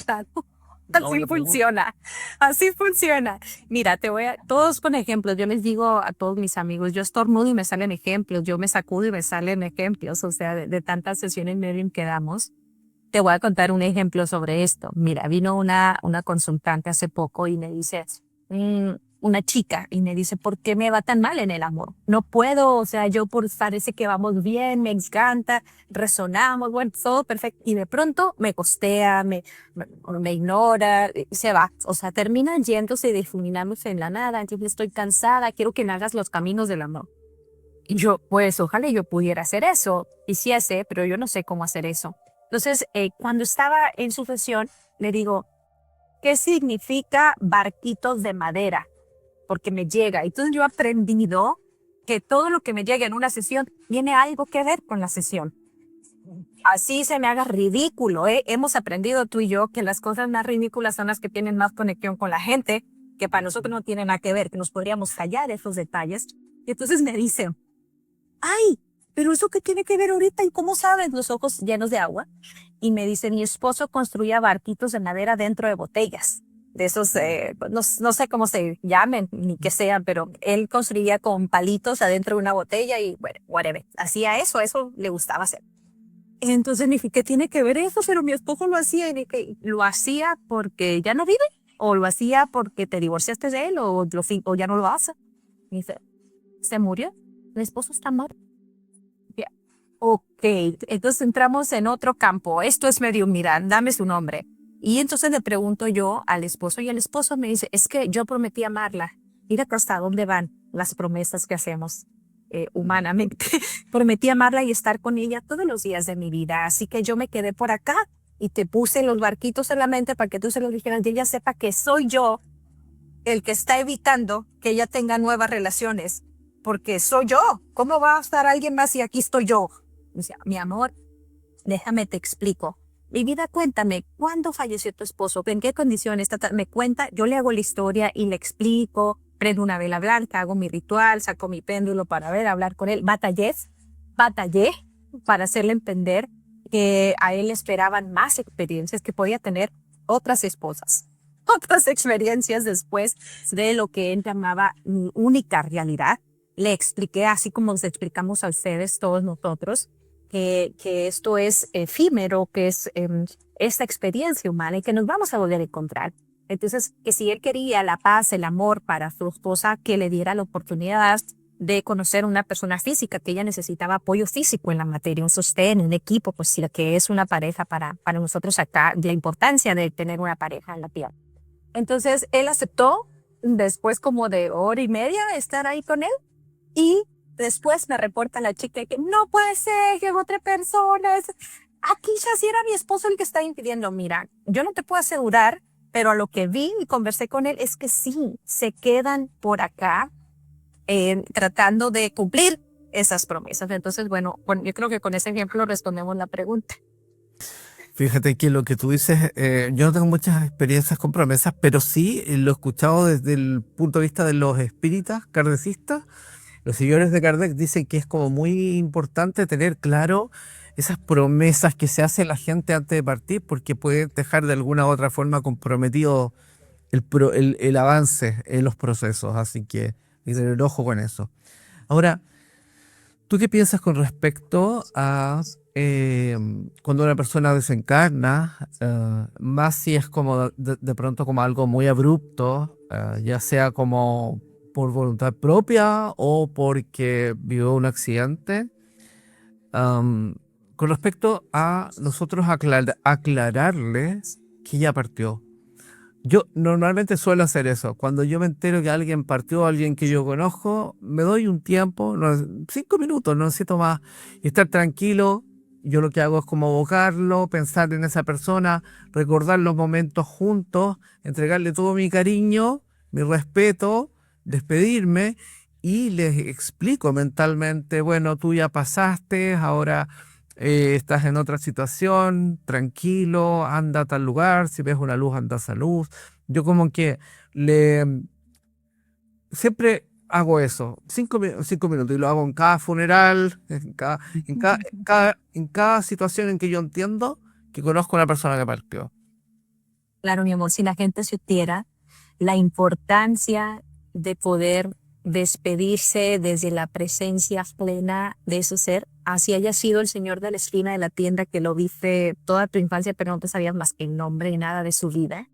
Así funciona, así funciona. Mira, todos con ejemplos. Yo les digo a todos mis amigos, yo estornudo y me salen ejemplos, yo me sacudo y me salen ejemplos. O sea, de tantas sesiones medium que damos. Te voy a contar un ejemplo sobre esto. Mira, vino una consultante hace poco y me dice, una chica, y me dice, ¿por qué me va tan mal en el amor? No puedo, o sea, parece que vamos bien, me encanta, resonamos, bueno, todo perfecto. Y de pronto me costea, me ignora, se va. O sea, termina yéndose y difuminándose en la nada. Entonces estoy cansada, quiero que me hagas los caminos del amor. Y yo, pues, ojalá yo pudiera hacer eso. Quisiese, pero yo no sé cómo hacer eso. Entonces, cuando estaba en su sesión, le digo, ¿qué significa barquitos de madera? Porque me llega. Entonces yo he aprendido que todo lo que me llega en una sesión tiene algo que ver con la sesión. Así se me haga ridículo, ¿eh? Hemos aprendido tú y yo que las cosas más ridículas son las que tienen más conexión con la gente, que para nosotros no tienen nada que ver, que nos podríamos callar esos detalles. Y entonces me dice, ay, pero ¿eso qué tiene que ver ahorita? ¿Y cómo sabes? Los ojos llenos de agua. Y me dice, mi esposo construía barquitos de madera dentro de botellas. De esos, no sé cómo se llamen, ni qué sean, pero él construía con palitos adentro de una botella y, bueno, whatever. Hacía eso le gustaba hacer. Entonces me dije, ¿qué tiene que ver eso? Pero mi esposo lo hacía. Y dije, ¿lo hacía porque ya no vive? ¿O lo hacía porque te divorciaste de él? ¿O ya no lo hace? Y dice, ¿se murió? ¿El esposo está muerto? Ok, entonces entramos en otro campo. Esto es medio, mira, dame su nombre. Y entonces le pregunto yo al esposo y el esposo me dice, es que yo prometí amarla. Mira hasta dónde van las promesas que hacemos humanamente. Prometí amarla y estar con ella todos los días de mi vida. Así que yo me quedé por acá y te puse los barquitos en la mente para que tú se los dijeras y ella sepa que soy yo el que está evitando que ella tenga nuevas relaciones. Porque soy yo. ¿Cómo va a estar alguien más si aquí estoy yo? O sea, mi amor, déjame te explico. Mi vida, cuéntame, ¿cuándo falleció tu esposo? ¿En qué condiciones? Me cuenta, yo le hago la historia y le explico, prendo una vela blanca, hago mi ritual, saco mi péndulo para hablar con él. Batallé para hacerle entender que a él esperaban más experiencias, que podía tener otras esposas, otras experiencias después de lo que él llamaba mi única realidad. Le expliqué, así como nos explicamos a ustedes, todos nosotros, que esto es efímero, que es esta experiencia humana y que nos vamos a volver a encontrar. Entonces, que si él quería la paz, el amor para su esposa, que le diera la oportunidad de conocer una persona física, que ella necesitaba apoyo físico en la materia, un sostén, un equipo, pues sí, que es una pareja para nosotros acá, la importancia de tener una pareja en la tierra. Entonces él aceptó después como de hora y media estar ahí con él y después me reporta la chica que no puede ser que otra persona aquí ya sí era mi esposo el que está impidiendo. Mira, yo no te puedo asegurar, pero a lo que vi y conversé con él es que sí, se quedan por acá tratando de cumplir esas promesas. Entonces, bueno, yo creo que con ese ejemplo respondemos la pregunta. Fíjate que lo que tú dices, yo no tengo muchas experiencias con promesas, pero sí lo he escuchado desde el punto de vista de los espíritas kardecistas. Los seguidores de Kardec dicen que es como muy importante tener claro esas promesas que se hace la gente antes de partir, porque puede dejar de alguna u otra forma comprometido el avance en los procesos. Así que hay que tener ojo con eso. Ahora, ¿tú qué piensas con respecto a cuando una persona desencarna, más si es como de pronto como algo muy abrupto, ya sea como por voluntad propia o porque vivió un accidente? Con respecto a nosotros aclararles que ya partió. Yo normalmente suelo hacer eso. Cuando yo me entero que alguien partió, alguien que yo conozco, me doy un tiempo, 5 minutos, no necesito más, y estar tranquilo. Yo lo que hago es como evocarlo, pensar en esa persona, recordar los momentos juntos, entregarle todo mi cariño, mi respeto, despedirme y les explico mentalmente, bueno, tú ya pasaste, ahora estás en otra situación, tranquilo, anda a tal lugar, si ves una luz, anda a esa luz. Yo como que le siempre hago eso, 5 minutos, y lo hago en cada funeral, en cada situación en que yo entiendo que conozco a una persona que partió. Claro, mi amor, si la gente supiera la importancia de poder despedirse desde la presencia plena de su ser, así haya sido el señor de la esquina de la tienda que lo viste toda tu infancia, pero no te sabías más que el nombre y nada de su vida.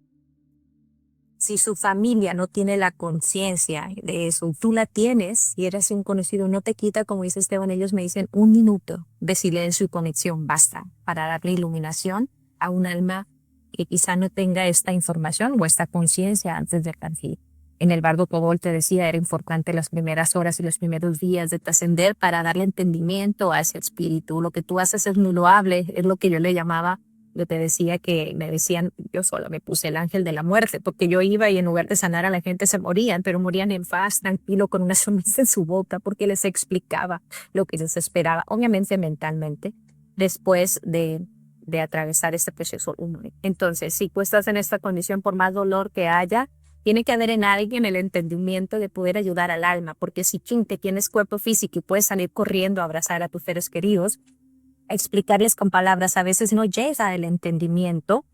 Si su familia no tiene la conciencia de eso, tú la tienes y eres un conocido, no te quita, como dice Esteban, ellos me dicen 1 minuto de silencio y conexión basta para darle iluminación a un alma que quizá no tenga esta información o esta conciencia antes de partir. En el bardo Cobol te decía, era importante las primeras horas y los primeros días de trascender para darle entendimiento a ese espíritu. Lo que tú haces es muy loable, es lo que yo le llamaba. Yo te decía que me decían, yo solo me puse el ángel de la muerte, porque yo iba y en lugar de sanar a la gente se morían, pero morían en paz, tranquilo, con una sonrisa en su boca, porque les explicaba lo que les esperaba, obviamente mentalmente, después de atravesar este proceso. Entonces, si tú estás en esta condición, por más dolor que haya, tiene que haber en alguien el entendimiento de poder ayudar al alma, porque si te tienes cuerpo físico y puedes salir corriendo a abrazar a tus seres queridos, explicarles con palabras a veces no llega el entendimiento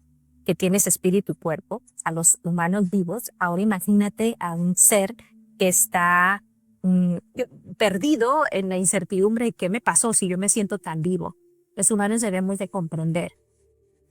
que tienes espíritu y cuerpo a los humanos vivos. Ahora imagínate a un ser que está perdido en la incertidumbre de qué me pasó si yo me siento tan vivo. Los humanos debemos de comprender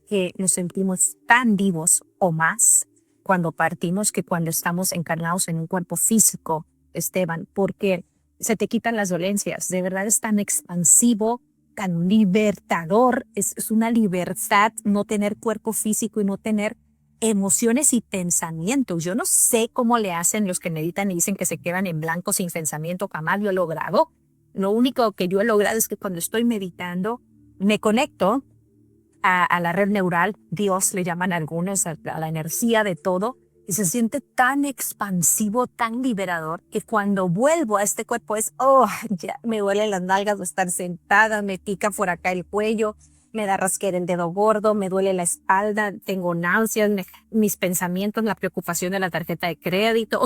que nos sentimos tan vivos o más cuando partimos que cuando estamos encarnados en un cuerpo físico, Esteban, porque se te quitan las dolencias. De verdad es tan expansivo, tan libertador, es una libertad no tener cuerpo físico y no tener emociones y pensamientos. Yo no sé cómo le hacen los que meditan y dicen que se quedan en blanco sin pensamiento, jamás lo he logrado. Lo único que yo he logrado es que cuando estoy meditando me conecto a la red neural, Dios le llaman algunos, a la energía de todo, y se siente tan expansivo, tan liberador, que cuando vuelvo a este cuerpo es, ya me duelen las nalgas de estar sentada, me pica por acá el cuello, me da rasquera el dedo gordo, me duele la espalda, tengo náuseas, mis pensamientos, la preocupación de la tarjeta de crédito,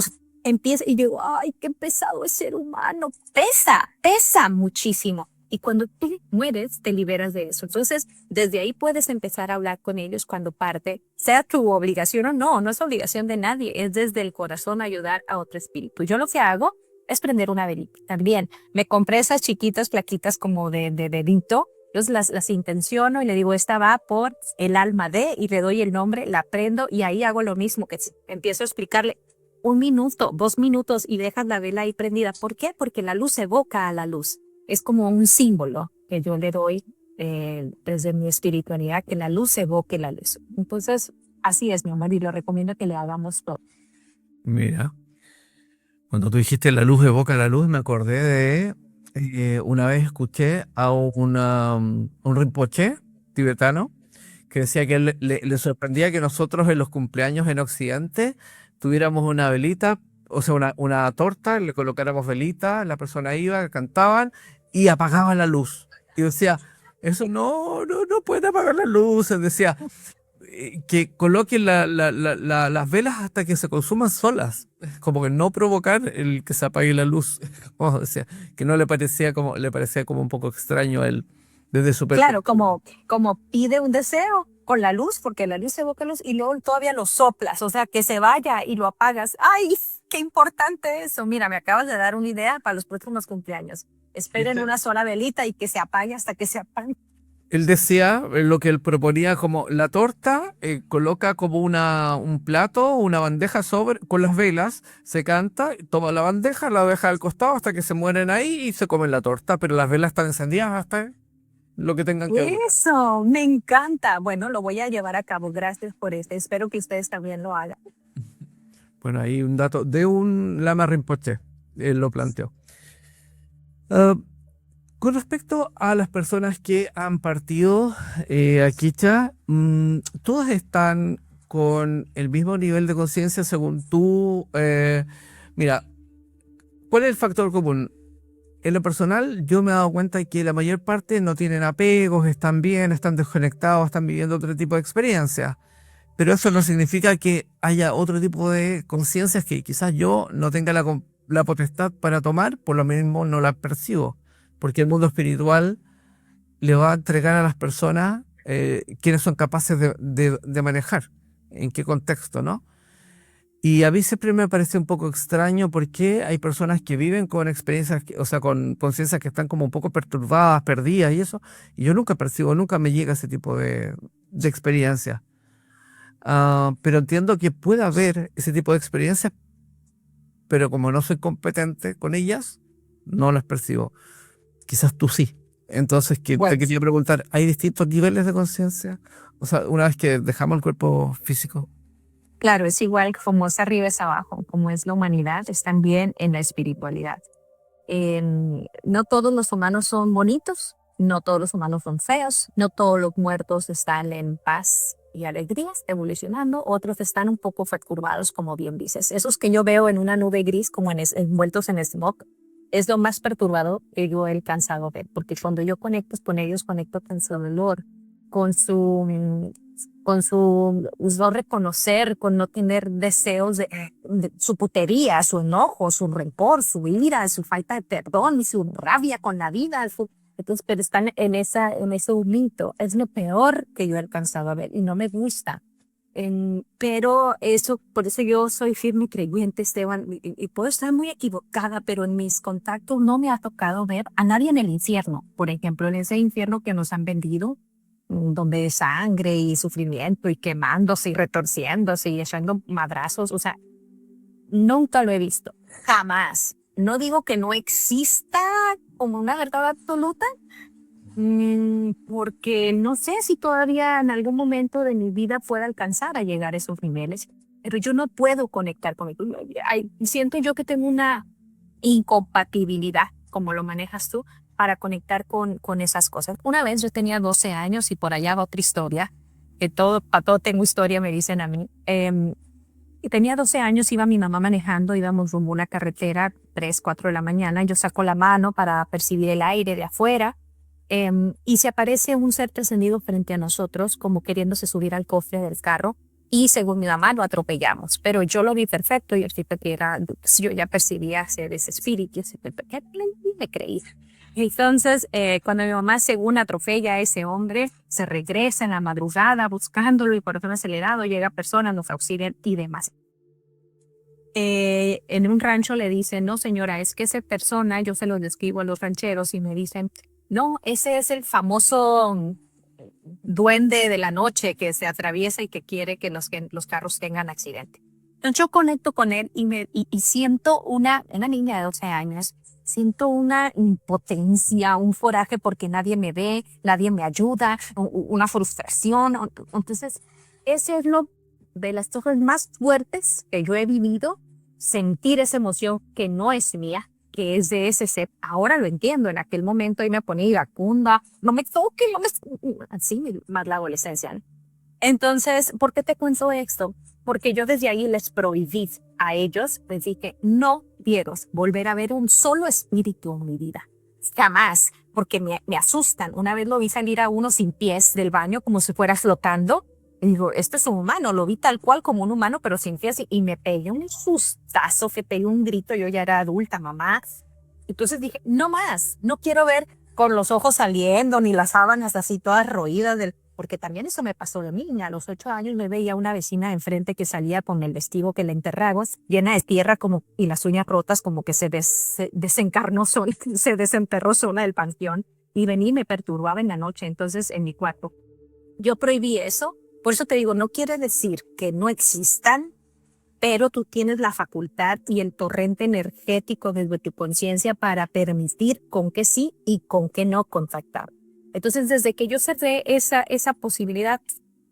empieza y digo, ay, qué pesado es ser humano, pesa muchísimo. Y cuando tú mueres, te liberas de eso. Entonces, desde ahí puedes empezar a hablar con ellos cuando parte, sea tu obligación o no, no es obligación de nadie, es desde el corazón ayudar a otro espíritu. Yo lo que hago es prender una velita. También me compré esas chiquitas plaquitas como de dedito, entonces las intenciono y le digo, esta va por el alma de, y le doy el nombre, la prendo y ahí hago lo mismo, que empiezo a explicarle 1 minuto, 2 minutos y dejas la vela ahí prendida. ¿Por qué? Porque la luz evoca a la luz. Es como un símbolo que yo le doy desde mi espiritualidad, que la luz evoque la luz. Entonces, Así es, mi amor, y lo recomiendo que le hagamos todo. Mira, cuando tú dijiste la luz evoca la luz, me acordé de una vez escuché a un rinpoché tibetano que decía que le sorprendía que nosotros en los cumpleaños en Occidente tuviéramos una velita, o sea, una torta, le colocáramos velita, la persona iba, cantaban y apagaban la luz. Y decía, eso no pueden apagar las luces. Decía, que coloquen las velas hasta que se consuman solas, como que no provocar el que se apague la luz. O sea, que no le parecía como un poco extraño a él desde su Claro, perspectiva. como pide un deseo con la luz, porque la luz evoca luz y luego todavía lo soplas, o sea, que se vaya y lo apagas. ¡Ay, qué importante eso! Mira, me acabas de dar una idea para los próximos cumpleaños. Esperen una sola velita y que se apague hasta que se apague. Él decía, lo que él proponía como la torta, coloca como un plato, una bandeja sobre, con las velas, se canta, toma la bandeja, la deja al costado hasta que se mueren ahí y se comen la torta, pero las velas están encendidas hasta lo que tengan que durar. Eso, me encanta. Bueno, lo voy a llevar a cabo. Gracias por este. Espero que ustedes también lo hagan. Bueno, ahí un dato de un Lama Rinpoche, él lo planteó. Ah, con respecto a las personas que han partido a Kicha, ¿todas están con el mismo nivel de conciencia según tú? Mira, ¿cuál es el factor común? En lo personal, yo me he dado cuenta de que la mayor parte no tienen apegos, están bien, están desconectados, están viviendo otro tipo de experiencias. Pero eso no significa que haya otro tipo de conciencias que quizás yo no tenga la potestad para tomar, por lo mismo no la percibo. Porque el mundo espiritual le va a entregar a las personas quienes son capaces de manejar, en qué contexto, ¿no? Y a mí siempre me parece un poco extraño porque hay personas que viven con experiencias, o sea, con conciencias que están como un poco perturbadas, perdidas y eso, y yo nunca percibo, nunca me llega ese tipo de experiencia. Pero entiendo que puede haber ese tipo de experiencias, pero como no soy competente con ellas, no las percibo. Quizás tú sí. Entonces, te Bueno, quería preguntar, ¿hay distintos niveles de conciencia? O sea, una vez que dejamos el cuerpo físico. claro, es igual como es arriba es abajo, como es la humanidad, es también en la espiritualidad. No todos los humanos son bonitos, no todos los humanos son feos, no todos los muertos están en paz y alegrías, evolucionando, otros están un poco perturbados, como bien dices. Esos que yo veo en una nube gris, como envueltos en smog, es lo más perturbador que yo he alcanzado a ver, porque cuando yo conecto con ellos, conecto con su dolor, con su no reconocer, con no tener deseos de su putería, su enojo, su rencor, su ira, su falta de perdón y su rabia con la vida. Entonces, pero están en ese humito. Es lo peor que yo he alcanzado a ver y no me gusta. Pero eso, por eso yo soy firme creyente, Esteban, y puedo estar muy equivocada, pero en mis contactos no me ha tocado ver a nadie en el infierno. Por ejemplo, en ese infierno que nos han vendido, donde hay sangre y sufrimiento y quemándose y retorciéndose y echando madrazos. O sea, nunca lo he visto. Jamás. No digo que no exista como una verdad absoluta, porque no sé si todavía en algún momento de mi vida pueda alcanzar a llegar a esos niveles, pero yo no puedo conectar con ellos. Siento yo que tengo una incompatibilidad, como lo manejas tú, para conectar con esas cosas. Una vez yo tenía 12 años y por allá va otra historia, que para todo tengo historia, me dicen a mí. Y tenía 12 años, iba mi mamá manejando, íbamos rumbo a una carretera, 3, 4 de la mañana, yo saco la mano para percibir el aire de afuera, y se aparece un ser trascendido frente a nosotros, como queriéndose subir al cofre del carro, y según mi mamá lo atropellamos, pero yo lo vi perfecto y yo ya percibía ser ese espíritu, me creí. Entonces, cuando mi mamá según atropella a ese hombre, se regresa en la madrugada buscándolo y por otro acelerado llega personas, nos auxilian y demás. En un rancho le dicen, no señora, es que esa persona, yo se lo describo a los rancheros y me dicen, no, ese es el famoso duende de la noche que se atraviesa y que quiere que los carros tengan accidente. Entonces yo conecto con él y siento una niña de 12 años, siento una impotencia, un coraje porque nadie me ve, nadie me ayuda, una frustración. Entonces, ese es de las cosas más fuertes que yo he vivido, sentir esa emoción que no es mía, que es de ese ser. Ahora lo entiendo, en aquel momento ahí me ponía iracunda, no me toque, no me... Así, más la adolescencia, ¿no? Entonces, ¿por qué te cuento esto? Porque yo desde ahí les prohibí a ellos, les dije, no quiero volver a ver un solo espíritu en mi vida. Jamás, porque me asustan. Una vez lo vi salir a uno sin pies del baño, como si fuera flotando. Y digo, esto es un humano. Lo vi tal cual como un humano, pero sin pies. Y me pegué un sustazo, que pegué un grito. Yo ya era adulta, mamá. Entonces dije, no más. No quiero ver con los ojos saliendo, ni las sábanas así todas roídas porque también eso me pasó de niña. A los 8 años me veía una vecina de enfrente que salía con el vestido que le enterramos, llena de tierra y las uñas rotas, como que se desencarnó sola, se desenterró sola del panteón, y venía y me perturbaba en la noche, entonces en mi cuarto. Yo prohibí eso, por eso te digo, no quiere decir que no existan, pero tú tienes la facultad y el torrente energético desde tu conciencia para permitir con qué sí y con qué no contactar. Entonces, desde que yo cerré esa posibilidad,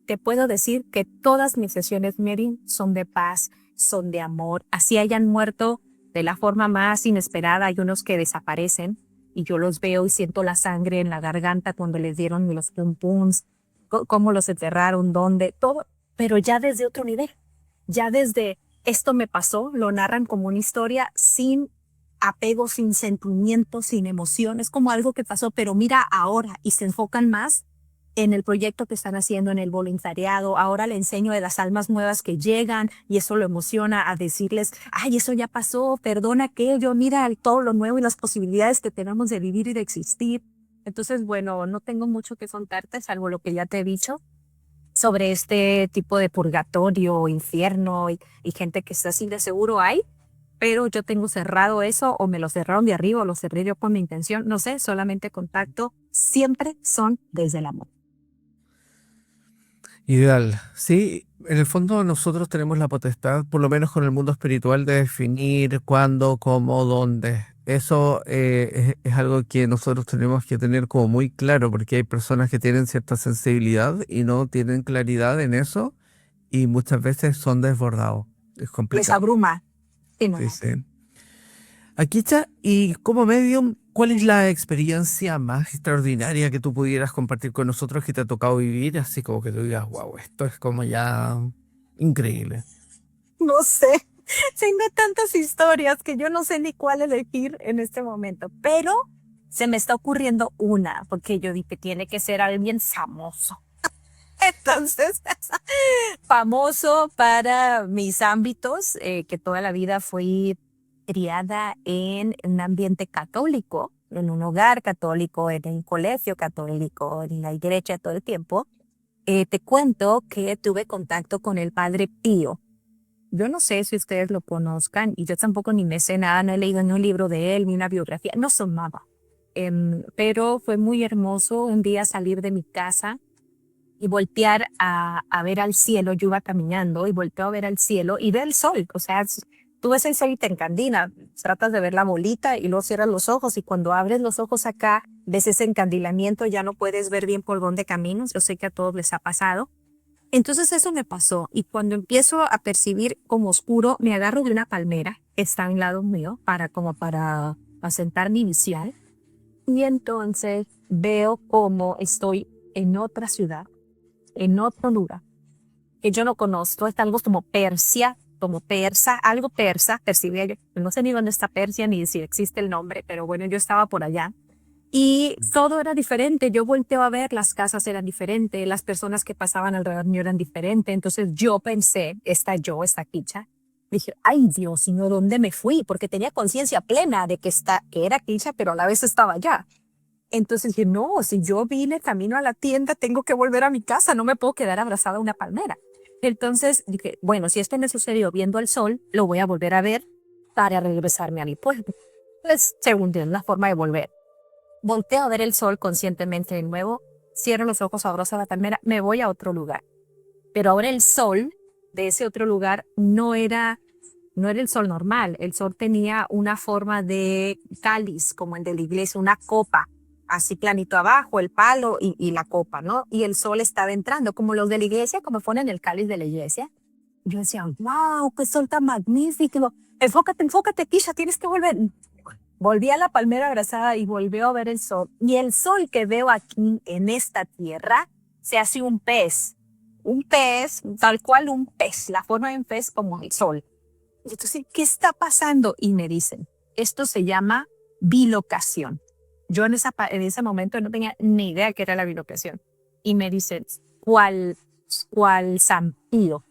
te puedo decir que todas mis sesiones Mary son de paz, son de amor. Así hayan muerto de la forma más inesperada. Hay unos que desaparecen y yo los veo y siento la sangre en la garganta cuando les dieron los pum pums, cómo los enterraron, dónde, todo, pero ya desde otro nivel. Ya desde esto me pasó, lo narran como una historia sin apego, sin sentimientos, sin emociones, como algo que pasó, pero mira ahora, y se enfocan más en el proyecto que están haciendo, en el voluntariado. Ahora le enseño de las almas nuevas que llegan y eso lo emociona a decirles, ay, eso ya pasó, perdona aquello, mira todo lo nuevo y las posibilidades que tenemos de vivir y de existir. Entonces, bueno, no tengo mucho que contarte, salvo lo que ya te he dicho sobre este tipo de purgatorio, infierno y gente que está así de seguro hay. Pero yo tengo cerrado eso, o me lo cerraron de arriba, o lo cerré yo con mi intención, no sé, solamente contacto, siempre son desde el amor. Ideal. Sí, en el fondo nosotros tenemos la potestad, por lo menos con el mundo espiritual, de definir cuándo, cómo, dónde. Eso es algo que nosotros tenemos que tener como muy claro, porque hay personas que tienen cierta sensibilidad y no tienen claridad en eso, y muchas veces son desbordados. Es Les complicado. abruma. Sí, no, Sí, no. sí. Akicha, y como medium, ¿cuál es la experiencia más extraordinaria que tú pudieras compartir con nosotros que te ha tocado vivir? Así como que tú digas, wow, esto es como ya increíble. No sé, tengo tantas historias que yo no sé ni cuál elegir en este momento, pero se me está ocurriendo una, porque yo dije, tiene que ser alguien famoso. Entonces, famoso para mis ámbitos, que toda la vida fui criada en un ambiente católico, en un hogar católico, en un colegio católico, en la iglesia todo el tiempo. Te cuento que tuve contacto con el Padre Pío. Yo no sé si ustedes lo conozcan y yo tampoco ni me sé nada, no he leído ni un libro de él, ni una biografía, no son nada. Pero fue muy hermoso un día salir de mi casa y voltear a ver al cielo. Yo iba caminando y volteo a ver al cielo y ver el sol. O sea, tú ves el sol y te encandila. Tratas de ver la bolita y luego cierras los ojos y cuando abres los ojos acá, ves ese encandilamiento, ya no puedes ver bien por dónde caminas. Yo sé que a todos les ha pasado. Entonces eso me pasó y cuando empiezo a percibir como oscuro, me agarro de una palmera que está a un lado mío para asentar mi visión y entonces veo como estoy en otra ciudad, en otro lugar que yo no conozco, es algo como Persia, como persa, algo persa, percibía yo, no sé ni dónde está Persia ni si existe el nombre, pero bueno, yo estaba por allá. Y todo era diferente, yo volteo a ver, las casas eran diferentes, las personas que pasaban alrededor mío eran diferentes, entonces yo pensé, esta Kicha, dije, ay Dios mío, ¿dónde me fui? Porque tenía conciencia plena de que era Kicha, pero a la vez estaba allá. Entonces dije, no, si yo vine camino a la tienda, tengo que volver a mi casa, no me puedo quedar abrazada a una palmera. Entonces dije, bueno, si esto me sucedió viendo el sol, lo voy a volver a ver para regresarme a mi pueblo. Pues según la forma de volver. Volteo a ver el sol conscientemente de nuevo, cierro los ojos, abrazo la palmera, me voy a otro lugar. Pero ahora el sol de ese otro lugar no era el sol normal. El sol tenía una forma de cáliz, como el de la iglesia, una copa, así planito abajo, el palo y la copa, ¿no? Y el sol estaba entrando, como los de la iglesia, como ponen el cáliz de la iglesia. Yo decía, wow, qué sol tan magnífico. Enfócate, Kisha, tienes que volver. Volví a la palmera abrazada y volvió a ver el sol. Y el sol que veo aquí en esta tierra se hace un pez. Un pez, tal cual un pez, la forma de un pez como el sol. Y entonces, ¿qué está pasando? Y me dicen, esto se llama bilocación. Yo en ese momento no tenía ni idea qué era la bilocación. Y me dicen, ¿cuál San Pío?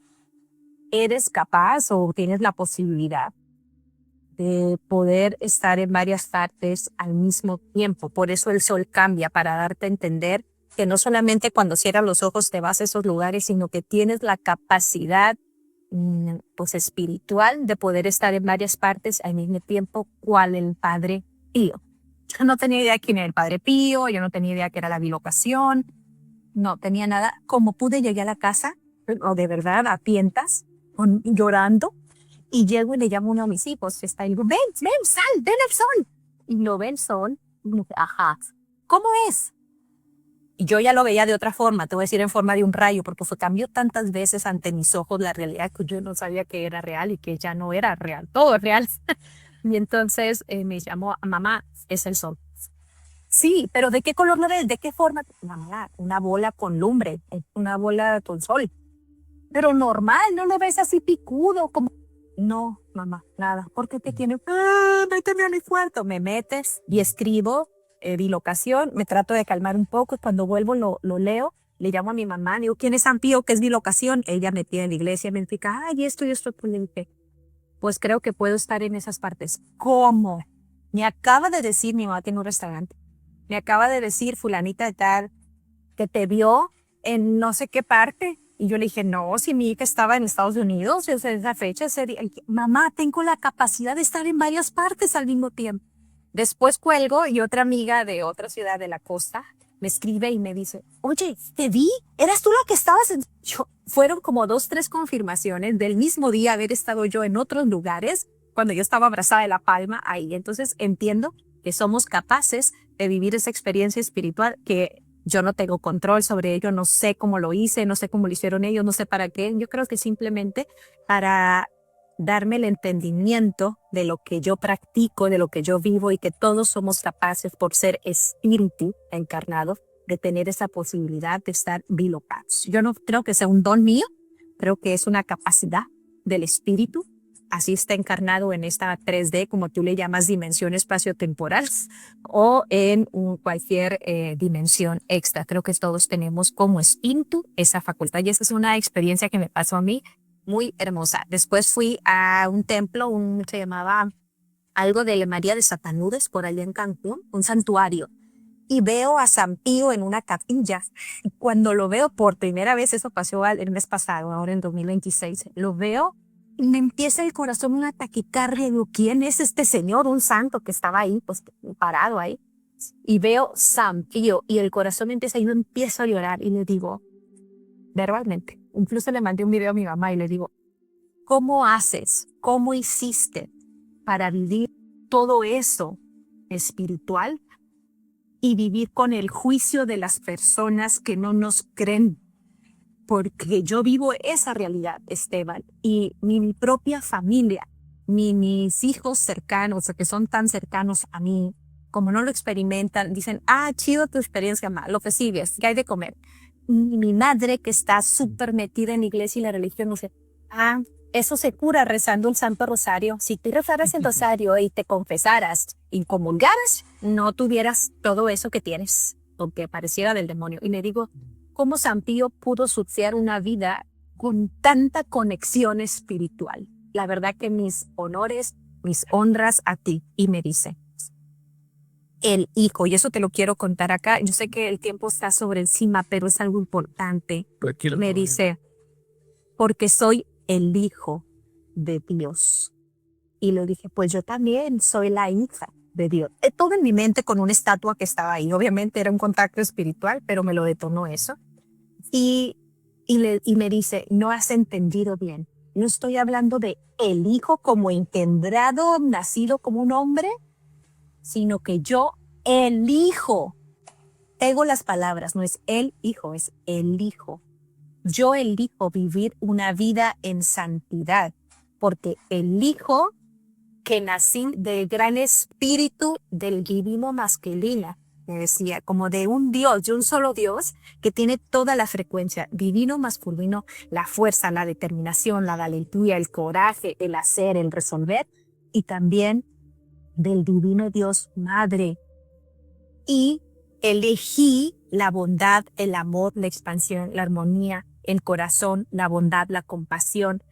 ¿Eres capaz o tienes la posibilidad de poder estar en varias partes al mismo tiempo? Por eso el sol cambia, para darte a entender que no solamente cuando cierras los ojos te vas a esos lugares, sino que tienes la capacidad pues espiritual de poder estar en varias partes al mismo tiempo, cual el Padre Pío. Yo no tenía idea quién era el Padre Pío, yo no tenía idea qué era la bilocación, no tenía nada. Como pude, llegué a la casa, o de verdad, a tientas, llorando, y llego y le llamo a uno de mis hijos, está ahí, digo, ven, sal, ven el sol. Y lo ve el sol, y me dice, ajá, ¿cómo es? Y yo ya lo veía de otra forma, te voy a decir en forma de un rayo, porque cambió tantas veces ante mis ojos la realidad que yo no sabía que era real y que ya no era real, todo es real. Y entonces me llamó, mamá, es el sol. Sí, pero ¿de qué color lo ves? ¿De qué forma? Mamá, una bola con lumbre, una bola con sol. Pero normal, no lo ves así picudo, como... No, mamá, nada, porque te tiene... méteme a mi cuarto. Me metes y escribo bilocación, me trato de calmar un poco, y cuando vuelvo lo leo, le llamo a mi mamá, le digo, ¿quién es San Pío? ¿Qué es bilocación? Ella metida en la iglesia, me explica, ay, esto, pues le dije, pues creo que puedo estar en esas partes. ¿Cómo? Me acaba de decir, mi mamá tiene un restaurante, me acaba de decir fulanita de tal, que te vio en no sé qué parte. Y yo le dije, no, si mi hija estaba en Estados Unidos, esa fecha, ese día. Mamá, tengo la capacidad de estar en varias partes al mismo tiempo. Después cuelgo y otra amiga de otra ciudad de la costa me escribe y me dice, oye, te vi, ¿eras tú la que estabas en...? Fueron como 2, 3 confirmaciones del mismo día haber estado yo en otros lugares cuando yo estaba abrazada de la palma ahí. Entonces entiendo que somos capaces de vivir esa experiencia espiritual que yo no tengo control sobre ello, no sé cómo lo hice, no sé cómo lo hicieron ellos, no sé para qué. Yo creo que simplemente para darme el entendimiento de lo que yo practico, de lo que yo vivo, y que todos somos capaces, por ser espíritu encarnado, de tener esa posibilidad de estar bilocados. Yo no creo que sea un don mío, creo que es una capacidad del espíritu. Así está encarnado en esta 3D, como tú le llamas, dimensión espaciotemporal, o en cualquier dimensión extra. Creo que todos tenemos como espíritu esa facultad, y esa es una experiencia que me pasó a mí muy hermosa. Después fui a un templo, se llamaba algo de María de Satanudes, por allá en Cancún, un santuario, y veo a San Pío en una capilla. Y cuando lo veo por primera vez, eso pasó el mes pasado, ahora en 2026, lo veo y me empieza el corazón una taquicardia. Digo, ¿quién es este señor? Un santo que estaba ahí, pues parado ahí. Y veo San Pío y el corazón me empieza, y yo empiezo a llorar y le digo, verbalmente, incluso le mandé un video a mi mamá y le digo, ¿cómo haces? ¿Cómo hiciste para vivir todo eso espiritual y vivir con el juicio de las personas que no nos creen? Porque yo vivo esa realidad, Esteban, y mi propia familia, mis hijos cercanos, que son tan cercanos a mí, como no lo experimentan, dicen, chido tu experiencia, ma, lo que sigues, ¿qué hay de comer? Mi madre, que está súper metida en la iglesia y la religión, dice, eso se cura rezando un Santo Rosario. Si tú rezaras el rosario y te confesaras y comulgaras, no tuvieras todo eso que tienes, aunque pareciera del demonio. Y le digo, ¿cómo San Pío pudo subsidiar una vida con tanta conexión espiritual? La verdad que mis honores, mis honras a ti. Y me dice, el hijo, y eso te lo quiero contar acá, yo sé que el tiempo está sobre encima, pero es algo importante. Me dice, porque soy el hijo de Dios. Y le dije, pues yo también soy la hija de Dios. Todo en mi mente con una estatua que estaba ahí. Obviamente era un contacto espiritual, pero me lo detonó eso. Y me dice, no has entendido bien. No estoy hablando de el hijo como engendrado, nacido como un hombre, sino que yo elijo. Tengo las palabras, no es el hijo, es el hijo. yo elijo vivir una vida en santidad, porque elijo que nací del gran espíritu del divino masculino, me decía, como de un solo Dios que tiene toda la frecuencia, divino masculino, la fuerza, la determinación, la valentía, el coraje, el hacer, el resolver, y también del divino Dios Madre. Y elegí la bondad, el amor, la expansión, la armonía, el corazón, la bondad, la compasión,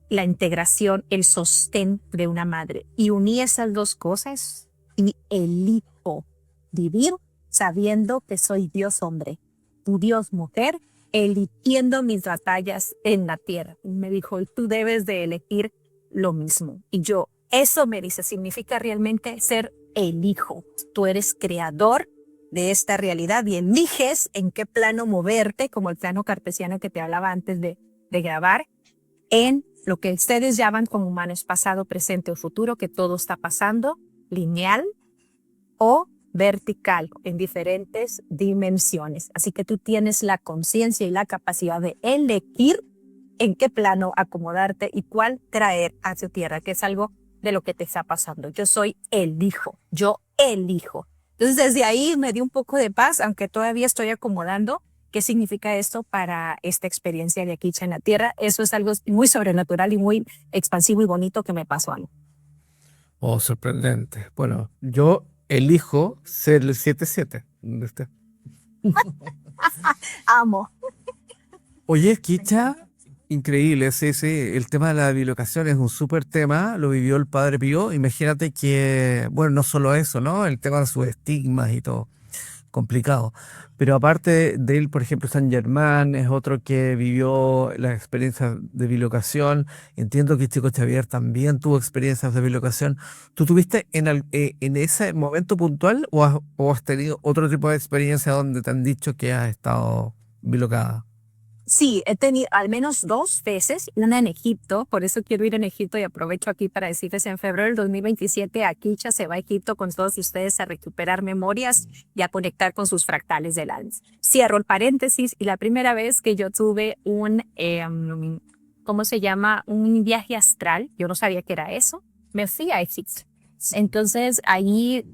la integración, el sostén de una madre. Y uní esas dos cosas y elijo vivir sabiendo que soy Dios hombre, tu Dios mujer, eligiendo mis batallas en la tierra. Y me dijo, tú debes de elegir lo mismo. Y yo, eso me dice, significa realmente ser el hijo. Tú eres creador de esta realidad y eliges en qué plano moverte, como el plano cartesiano que te hablaba antes de grabar, en lo que ustedes llaman como humanos pasado, presente o futuro, que todo está pasando, lineal o vertical, en diferentes dimensiones. Así que tú tienes la conciencia y la capacidad de elegir en qué plano acomodarte y cuál traer a tu tierra, que es algo de lo que te está pasando. Yo soy el hijo, yo elijo. Entonces desde ahí me dio un poco de paz, aunque todavía estoy acomodando qué significa esto para esta experiencia de aquí en la tierra. Eso es algo muy sobrenatural y muy expansivo y bonito que me pasó a mí. Oh, sorprendente. Bueno, yo elijo ser el 7-7. ¿Viste? Amo. Oye, Kicha, increíble, sí, sí. El tema de la bilocación es un súper tema, lo vivió el Padre Pío. Imagínate que, bueno, no solo eso, ¿no? El tema de sus estigmas y todo, complicado. Pero aparte de él, por ejemplo, San Germán es otro que vivió la experiencia de bilocación. Entiendo que Chico Xavier también tuvo experiencias de bilocación. ¿Tú tuviste en ese momento puntual o has tenido otro tipo de experiencia donde te han dicho que has estado bilocada? Sí, he tenido al menos 2 veces, una en Egipto, por eso quiero ir en Egipto y aprovecho aquí para decirles, en febrero del 2027 Akicha se va a Egipto con todos ustedes a recuperar memorias y a conectar con sus fractales del alma. Cierro el paréntesis y la primera vez que yo tuve ¿cómo se llama? Un viaje astral, yo no sabía que era eso, me fui a Egipto. Entonces ahí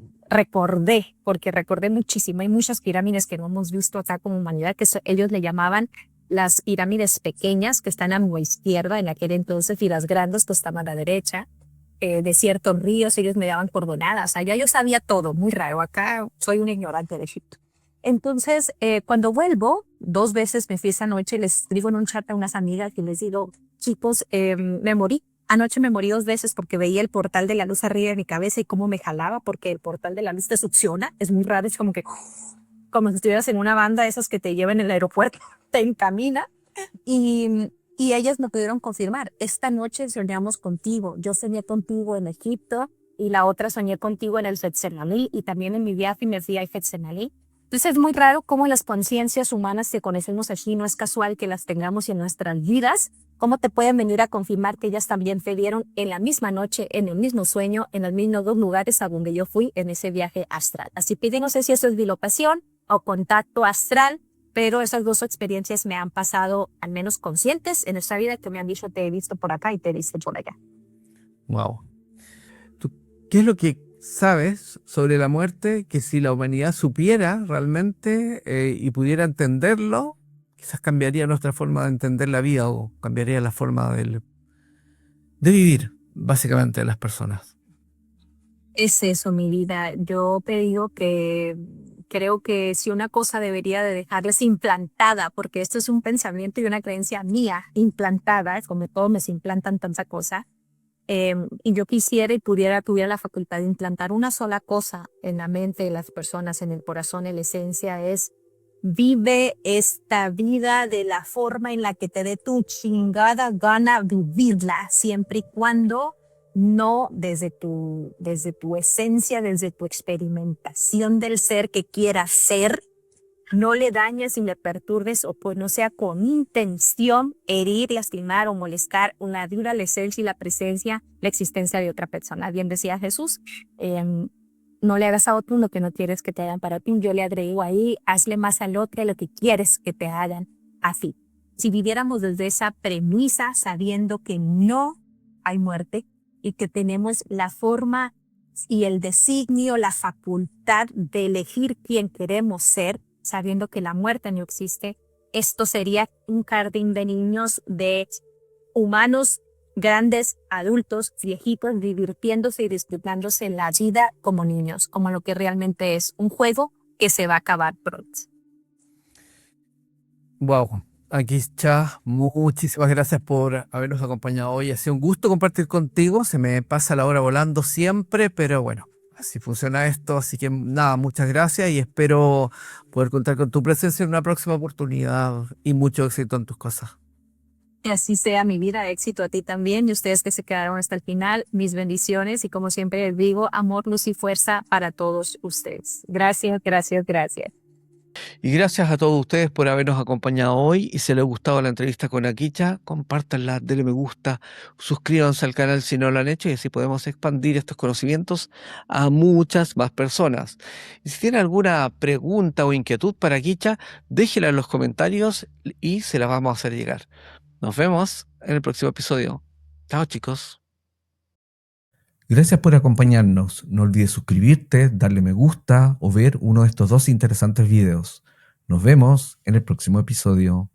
porque recordé muchísimo, hay muchas pirámides que no hemos visto acá como humanidad, que ellos le llamaban las pirámides pequeñas que están a mi izquierda en aquel entonces y las grandes que estaban a la derecha, de ciertos ríos, ellos me daban coordenadas. Allá yo sabía todo, muy raro. Acá soy un ignorante de Egipto. Entonces, cuando vuelvo, 2 veces me fui esa noche y les escribo en un chat a unas amigas y les digo, chicos, me morí. Anoche me morí 2 veces porque veía el portal de la luz arriba de mi cabeza y cómo me jalaba, porque el portal de la luz te succiona. Es muy raro, es como si estuvieras en una banda, esas que te llevan en el aeropuerto, te encamina. Y ellas me pudieron confirmar, esta noche soñamos contigo, yo soñé contigo en Egipto y la otra soñé contigo en el Getsemalí y también en mi viaje me fui al Getsemalí. Entonces es muy raro cómo las conciencias humanas que conocemos allí, no es casual que las tengamos en nuestras vidas, cómo te pueden venir a confirmar que ellas también te vieron en la misma noche, en el mismo sueño, en los mismos 2 lugares a donde yo fui en ese viaje astral. Así que no sé si eso es bilocación o contacto astral, pero esas 2 experiencias me han pasado al menos conscientes en esta vida, que me han dicho te he visto por acá y te he visto por allá. Wow. ¿Qué es lo que sabes sobre la muerte que si la humanidad supiera realmente y pudiera entenderlo, quizás cambiaría nuestra forma de entender la vida o cambiaría la forma de vivir, básicamente, de las personas? Es eso, mi vida. Yo te digo que creo que si una cosa debería de dejarles implantada, porque esto es un pensamiento y una creencia mía implantada, como todos me implantan tanta cosa, y yo quisiera y tuviera la facultad de implantar una sola cosa en la mente de las personas, en el corazón, en la esencia, es vive esta vida de la forma en la que te dé tu chingada gana vivirla, siempre y cuando no desde tu esencia, desde tu experimentación del ser que quieras ser, no le dañes y le perturbes o pues no sea con intención herir, lastimar o molestar la vida, la esencia y la presencia, la existencia de otra persona. Bien decía Jesús, no le hagas a otro lo que no quieres que te hagan para ti. Yo le agrego ahí, hazle más al otro lo que quieres que te hagan a ti. si viviéramos desde esa premisa, sabiendo que no hay muerte y que tenemos la forma y el designio, la facultad de elegir quién queremos ser, sabiendo que la muerte no existe, esto sería un jardín de niños, de humanos grandes, adultos, viejitos, divirtiéndose y disfrutándose la vida como niños, como lo que realmente es un juego que se va a acabar pronto. Wow. Akicha, muchísimas gracias por habernos acompañado hoy. Ha sido un gusto compartir contigo. Se me pasa la hora volando siempre, pero bueno, así funciona esto. Así que nada, muchas gracias y espero poder contar con tu presencia en una próxima oportunidad y mucho éxito en tus cosas. Que así sea mi vida, éxito a ti también y ustedes que se quedaron hasta el final, mis bendiciones y como siempre les digo, amor, luz y fuerza para todos ustedes. Gracias, gracias, gracias. Y gracias a todos ustedes por habernos acompañado hoy. Y si les ha gustado la entrevista con Akicha, compártanla, denle me gusta, suscríbanse al canal si no lo han hecho y así podemos expandir estos conocimientos a muchas más personas. Y si tienen alguna pregunta o inquietud para Akicha, déjenla en los comentarios y se la vamos a hacer llegar. Nos vemos en el próximo episodio. Chao, chicos. Gracias por acompañarnos. No olvides suscribirte, darle me gusta o ver uno de estos 2 interesantes videos. Nos vemos en el próximo episodio.